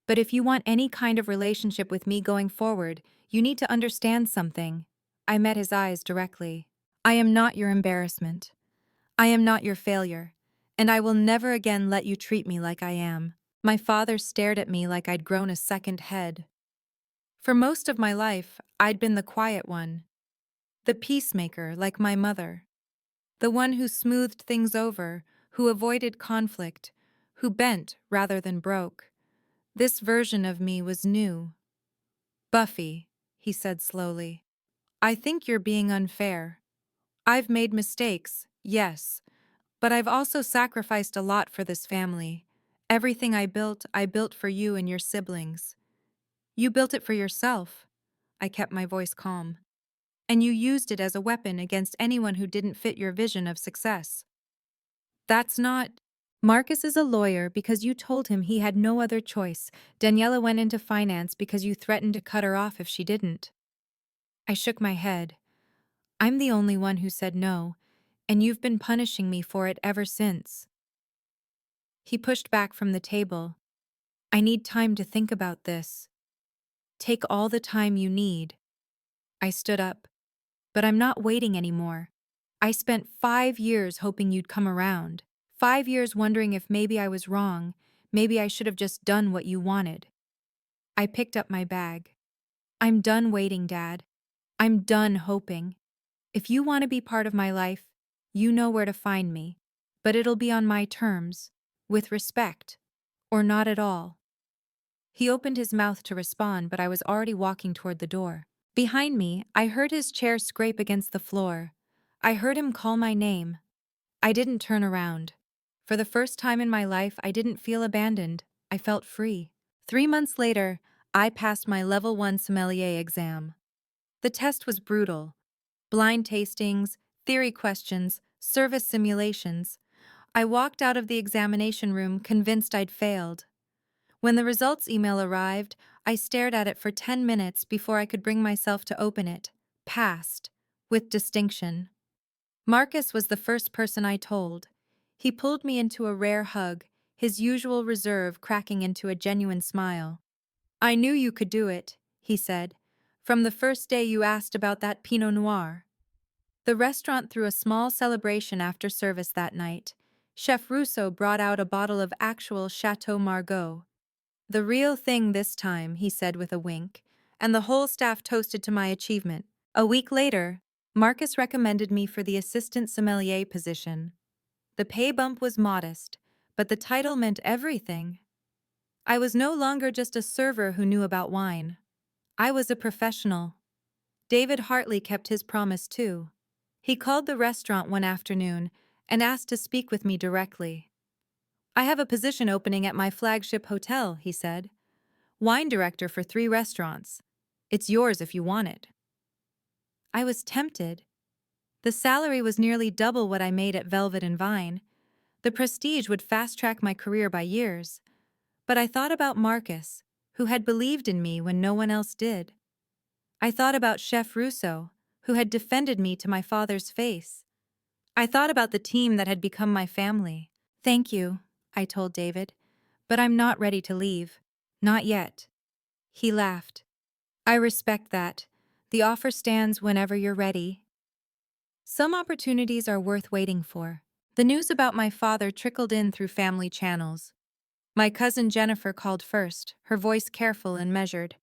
But if you want any kind of relationship with me going forward, you need to understand something. I met his eyes directly. I am not your embarrassment. I am not your failure. And I will never again let you treat me like I am. My father stared at me like I'd grown a second head. For most of my life, I'd been the quiet one. The peacemaker, like my mother. The one who smoothed things over, who avoided conflict, who bent rather than broke. This version of me was new, Buffy, he said slowly, I think you're being unfair. I've made mistakes, yes, but I've also sacrificed a lot for this family. Everything I built for you and your siblings. You built it for yourself. I kept my voice calm. And you used it as a weapon against anyone who didn't fit your vision of success. That's not. Marcus is a lawyer because you told him he had no other choice. Daniela went into finance because you threatened to cut her off if she didn't. I shook my head. I'm the only one who said no, and you've been punishing me for it ever since. He pushed back from the table. I need time to think about this. Take all the time you need. I stood up. But I'm not waiting anymore. I spent 5 years hoping you'd come around. 5 years wondering if maybe I was wrong, maybe I should have just done what you wanted. I picked up my bag. I'm done waiting, Dad. I'm done hoping. If you want to be part of my life, you know where to find me. But it'll be on my terms, with respect, or not at all. He opened his mouth to respond, but I was already walking toward the door. Behind me, I heard his chair scrape against the floor. I heard him call my name. I didn't turn around. For the first time in my life, I didn't feel abandoned. I felt free. 3 months later, I passed my Level 1 sommelier exam. The test was brutal. Blind tastings, theory questions, service simulations. I walked out of the examination room convinced I'd failed. When the results email arrived, I stared at it for 10 minutes before I could bring myself to open it. Passed. With distinction. Marcus was the first person I told. He pulled me into a rare hug, his usual reserve cracking into a genuine smile. I knew you could do it, he said, from the first day you asked about that Pinot Noir. The restaurant threw a small celebration after service that night. Chef Russo brought out a bottle of actual Chateau Margaux. The real thing this time, he said with a wink, and the whole staff toasted to my achievement. A week later, Marcus recommended me for the assistant sommelier position. The pay bump was modest, but the title meant everything. I was no longer just a server who knew about wine. I was a professional. David Hartley kept his promise too. He called the restaurant one afternoon and asked to speak with me directly. I have a position opening at my flagship hotel, he said. Wine director for 3 restaurants. It's yours if you want it. I was tempted. The salary was nearly double what I made at Velvet and Vine. The prestige would fast-track my career by years. But I thought about Marcus, who had believed in me when no one else did. I thought about Chef Russo, who had defended me to my father's face. I thought about the team that had become my family. Thank you, I told David, but I'm not ready to leave. Not yet. He laughed. I respect that. The offer stands whenever you're ready. Some opportunities are worth waiting for. The news about my father trickled in through family channels. My cousin Jennifer called first, her voice careful and measured.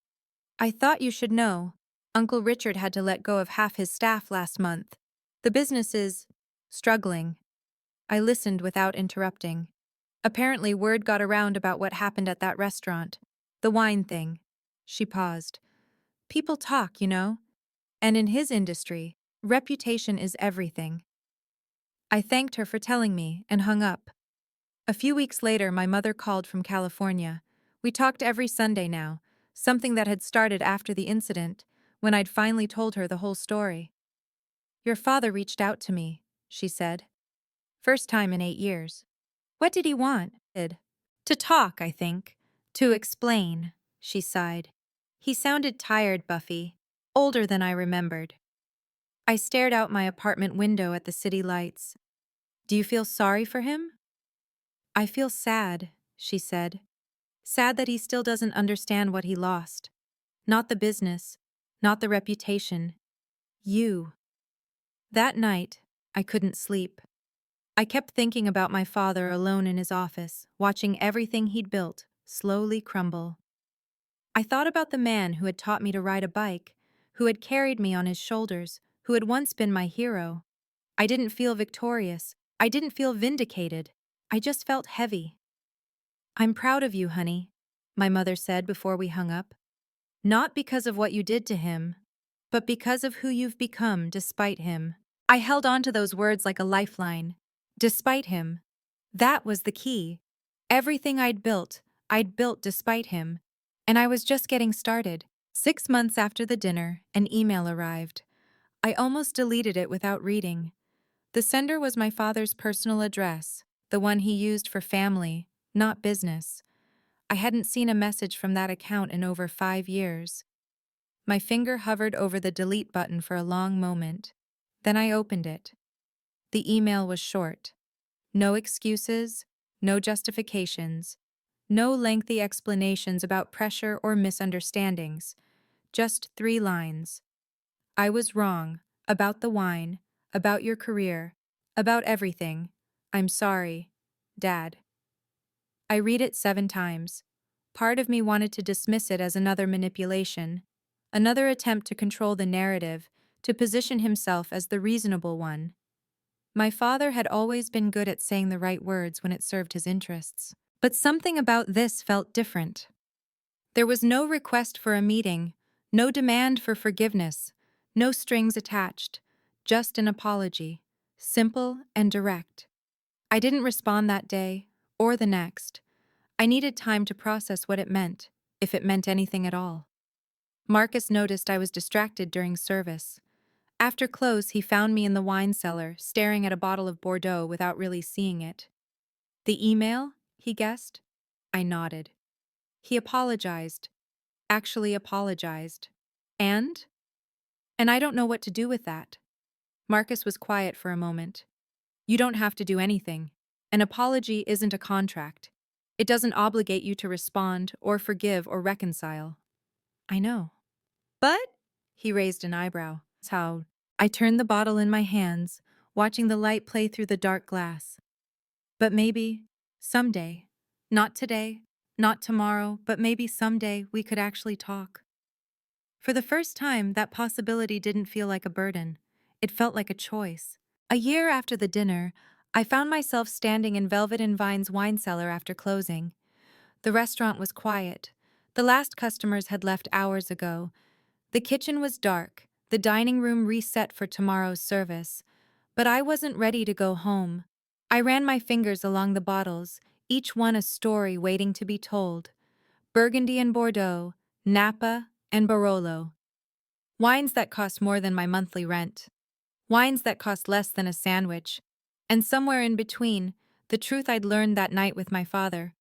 I thought you should know. Uncle Richard had to let go of half his staff last month. The business is struggling. I listened without interrupting. Apparently, word got around about what happened at that restaurant. The wine thing. She paused. People talk, you know. And in his industry, reputation is everything. I thanked her for telling me and hung up. A few weeks later, my mother called from California. We talked every Sunday now, something that had started after the incident, when I'd finally told her the whole story. Your father reached out to me, she said. First time in 8 years. What did he want? To talk, I think. To explain, she sighed. He sounded tired, Buffy. Older than I remembered. I stared out my apartment window at the city lights. Do you feel sorry for him? I feel sad, she said. Sad that he still doesn't understand what he lost. Not the business, not the reputation. You. That night, I couldn't sleep. I kept thinking about my father alone in his office, watching everything he'd built slowly crumble. I thought about the man who had taught me to ride a bike, who had carried me on his shoulders, who had once been my hero. I didn't feel victorious. I didn't feel vindicated. I just felt heavy. I'm proud of you, honey, my mother said before we hung up. Not because of what you did to him, but because of who you've become despite him. I held on to those words like a lifeline. Despite him. That was the key. Everything I'd built despite him. And I was just getting started. 6 months after the dinner, an email arrived. I almost deleted it without reading. The sender was my father's personal address, the one he used for family, not business. I hadn't seen a message from that account in over 5 years. My finger hovered over the delete button for a long moment. Then I opened it. The email was short. No excuses, no justifications, no lengthy explanations about pressure or misunderstandings. Just 3 lines. I was wrong. About the wine. About your career. About everything. I'm sorry. Dad. I read it 7 times. Part of me wanted to dismiss it as another manipulation, another attempt to control the narrative, to position himself as the reasonable one. My father had always been good at saying the right words when it served his interests. But something about this felt different. There was no request for a meeting, no demand for forgiveness, no strings attached, just an apology, simple and direct. I didn't respond that day, or the next. I needed time to process what it meant, if it meant anything at all. Marcus noticed I was distracted during service. After close, he found me in the wine cellar, staring at a bottle of Bordeaux without really seeing it. The email? He guessed. I nodded. He apologized. Actually apologized. And? And I don't know what to do with that. Marcus was quiet for a moment. You don't have to do anything. An apology isn't a contract. It doesn't obligate you to respond or forgive or reconcile. I know. But? He raised an eyebrow. That's how. I turned the bottle in my hands, watching the light play through the dark glass. But maybe, someday, not today, not tomorrow, but maybe someday we could actually talk. For the first time, that possibility didn't feel like a burden. It felt like a choice. A year after the dinner, I found myself standing in Velvet and Vine's wine cellar after closing. The restaurant was quiet. The last customers had left hours ago. The kitchen was dark, the dining room reset for tomorrow's service. But I wasn't ready to go home. I ran my fingers along the bottles, each one a story waiting to be told. Burgundy and Bordeaux, Napa and Barolo. Wines that cost more than my monthly rent. Wines that cost less than a sandwich. And somewhere in between, the truth I'd learned that night with my father.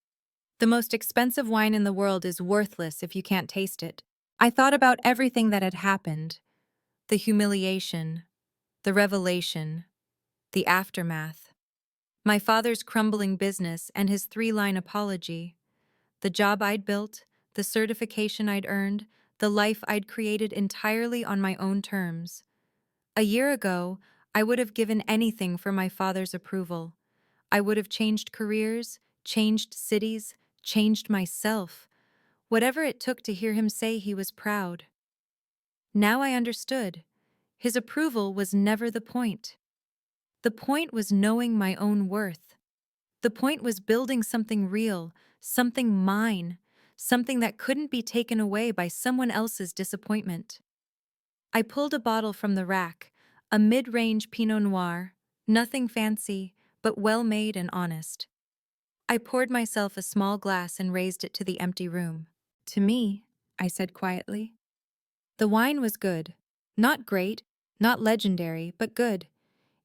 The most expensive wine in the world is worthless if you can't taste it. I thought about everything that had happened. The humiliation, the revelation, the aftermath. My father's crumbling business and his 3-line apology. The job I'd built, the certification I'd earned, the life I'd created entirely on my own terms. A year ago, I would have given anything for my father's approval. I would have changed careers, changed cities, changed myself. Whatever it took to hear him say he was proud. Now I understood. His approval was never the point. The point was knowing my own worth. The point was building something real, something mine, something that couldn't be taken away by someone else's disappointment. I pulled a bottle from the rack, a mid-range Pinot Noir, nothing fancy, but well-made and honest. I poured myself a small glass and raised it to the empty room. To me, I said quietly. The wine was good. Not great, not legendary, but good.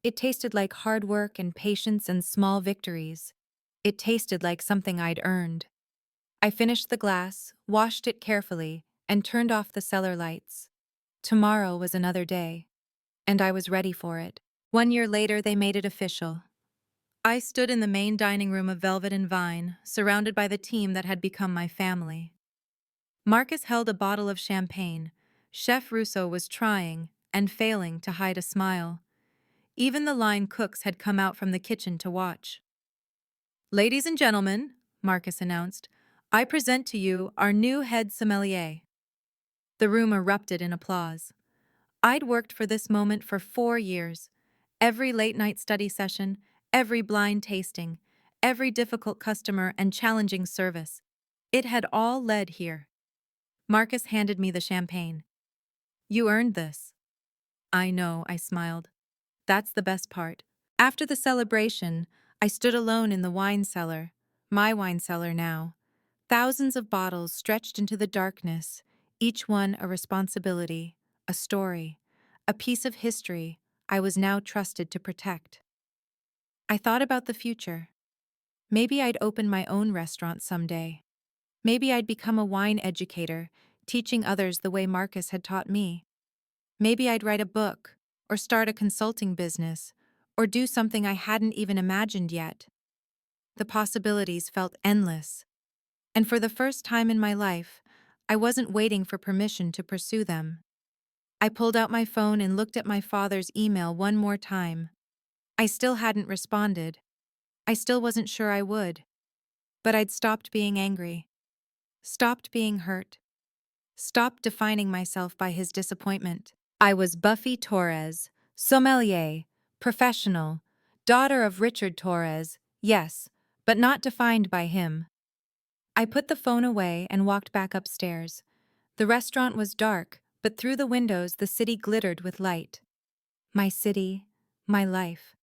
It tasted like hard work and patience and small victories. It tasted like something I'd earned. I finished the glass, washed it carefully, and turned off the cellar lights. Tomorrow was another day, and I was ready for it. 1 year later, they made it official. I stood in the main dining room of Velvet and Vine, surrounded by the team that had become my family. Marcus held a bottle of champagne. Chef Russo was trying, and failing, to hide a smile. Even the line cooks had come out from the kitchen to watch. "Ladies and gentlemen," Marcus announced, "I present to you our new head sommelier." The room erupted in applause. I'd worked for this moment for 4 years. Every late-night study session, every blind tasting, every difficult customer and challenging service. It had all led here. Marcus handed me the champagne. You earned this. I know, I smiled. That's the best part. After the celebration, I stood alone in the wine cellar, my wine cellar now. Thousands of bottles stretched into the darkness, each one a responsibility, a story, a piece of history I was now trusted to protect. I thought about the future. Maybe I'd open my own restaurant someday. Maybe I'd become a wine educator, teaching others the way Marcus had taught me. Maybe I'd write a book, or start a consulting business, or do something I hadn't even imagined yet. The possibilities felt endless. And for the first time in my life, I wasn't waiting for permission to pursue them. I pulled out my phone and looked at my father's email one more time. I still hadn't responded. I still wasn't sure I would. But I'd stopped being angry. Stopped being hurt. Stopped defining myself by his disappointment. I was Buffy Torres, sommelier, professional, daughter of Richard Torres, yes, but not defined by him. I put the phone away and walked back upstairs. The restaurant was dark, but through the windows the city glittered with light. My city, my life,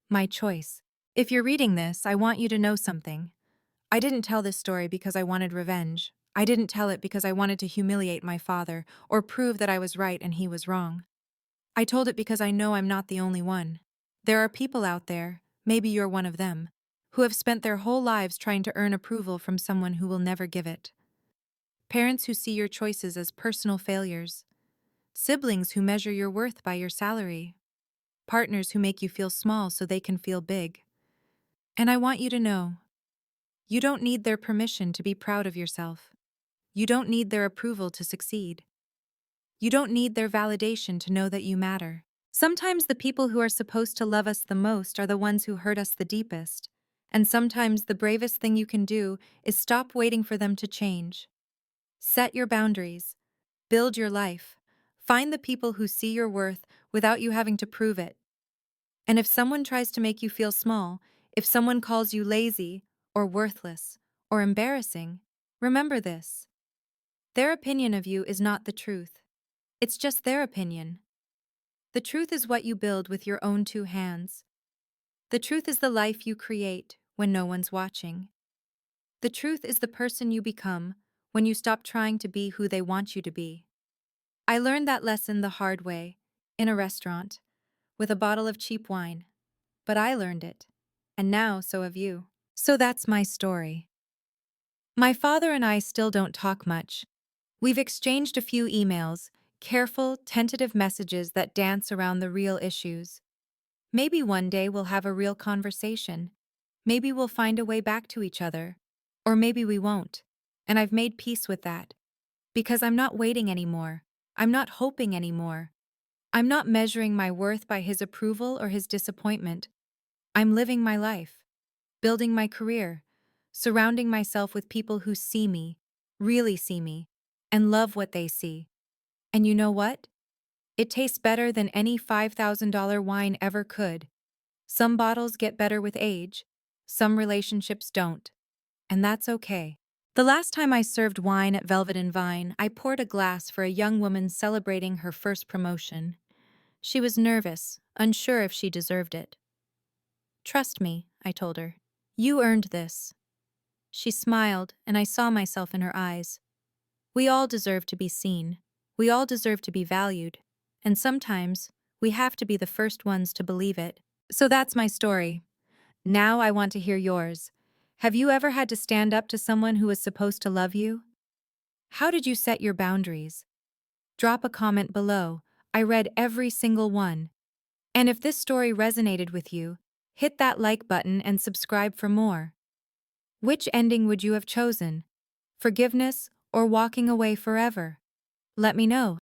my choice. If you're reading this, I want you to know something. I didn't tell this story because I wanted revenge. I didn't tell it because I wanted to humiliate my father or prove that I was right and he was wrong. I told it because I know I'm not the only one. There are people out there, maybe you're one of them, who have spent their whole lives trying to earn approval from someone who will never give it. Parents who see your choices as personal failures. Siblings who measure your worth by your salary. Partners who make you feel small so they can feel big. And I want you to know, you don't need their permission to be proud of yourself. You don't need their approval to succeed. You don't need their validation to know that you matter. Sometimes the people who are supposed to love us the most are the ones who hurt us the deepest. And sometimes the bravest thing you can do is stop waiting for them to change. Set your boundaries. Build your life. Find the people who see your worth without you having to prove it. And if someone tries to make you feel small, if someone calls you lazy, or worthless, or embarrassing, remember this. Their opinion of you is not the truth. It's just their opinion. The truth is what you build with your own two hands. The truth is the life you create when no one's watching. The truth is the person you become when you stop trying to be who they want you to be. I learned that lesson the hard way, in a restaurant, with a bottle of cheap wine. But I learned it, and now so have you. So that's my story. My father and I still don't talk much. We've exchanged a few emails, careful, tentative messages that dance around the real issues. Maybe one day we'll have a real conversation. Maybe we'll find a way back to each other. Or maybe we won't. And I've made peace with that. Because I'm not waiting anymore. I'm not hoping anymore. I'm not measuring my worth by his approval or his disappointment. I'm living my life, building my career, surrounding myself with people who see me, really see me, and love what they see. And you know what? It tastes better than any $5,000 wine ever could. Some bottles get better with age, some relationships don't. And that's okay. The last time I served wine at Velvet and Vine, I poured a glass for a young woman celebrating her first promotion. She was nervous, unsure if she deserved it. Trust me, I told her. You earned this. She smiled, and I saw myself in her eyes. We all deserve to be seen. We all deserve to be valued. And sometimes, we have to be the first ones to believe it. So that's my story. Now I want to hear yours. Have you ever had to stand up to someone who was supposed to love you? How did you set your boundaries? Drop a comment below. I read every single one. And if this story resonated with you, hit that like button and subscribe for more. Which ending would you have chosen? Forgiveness or walking away forever? Let me know.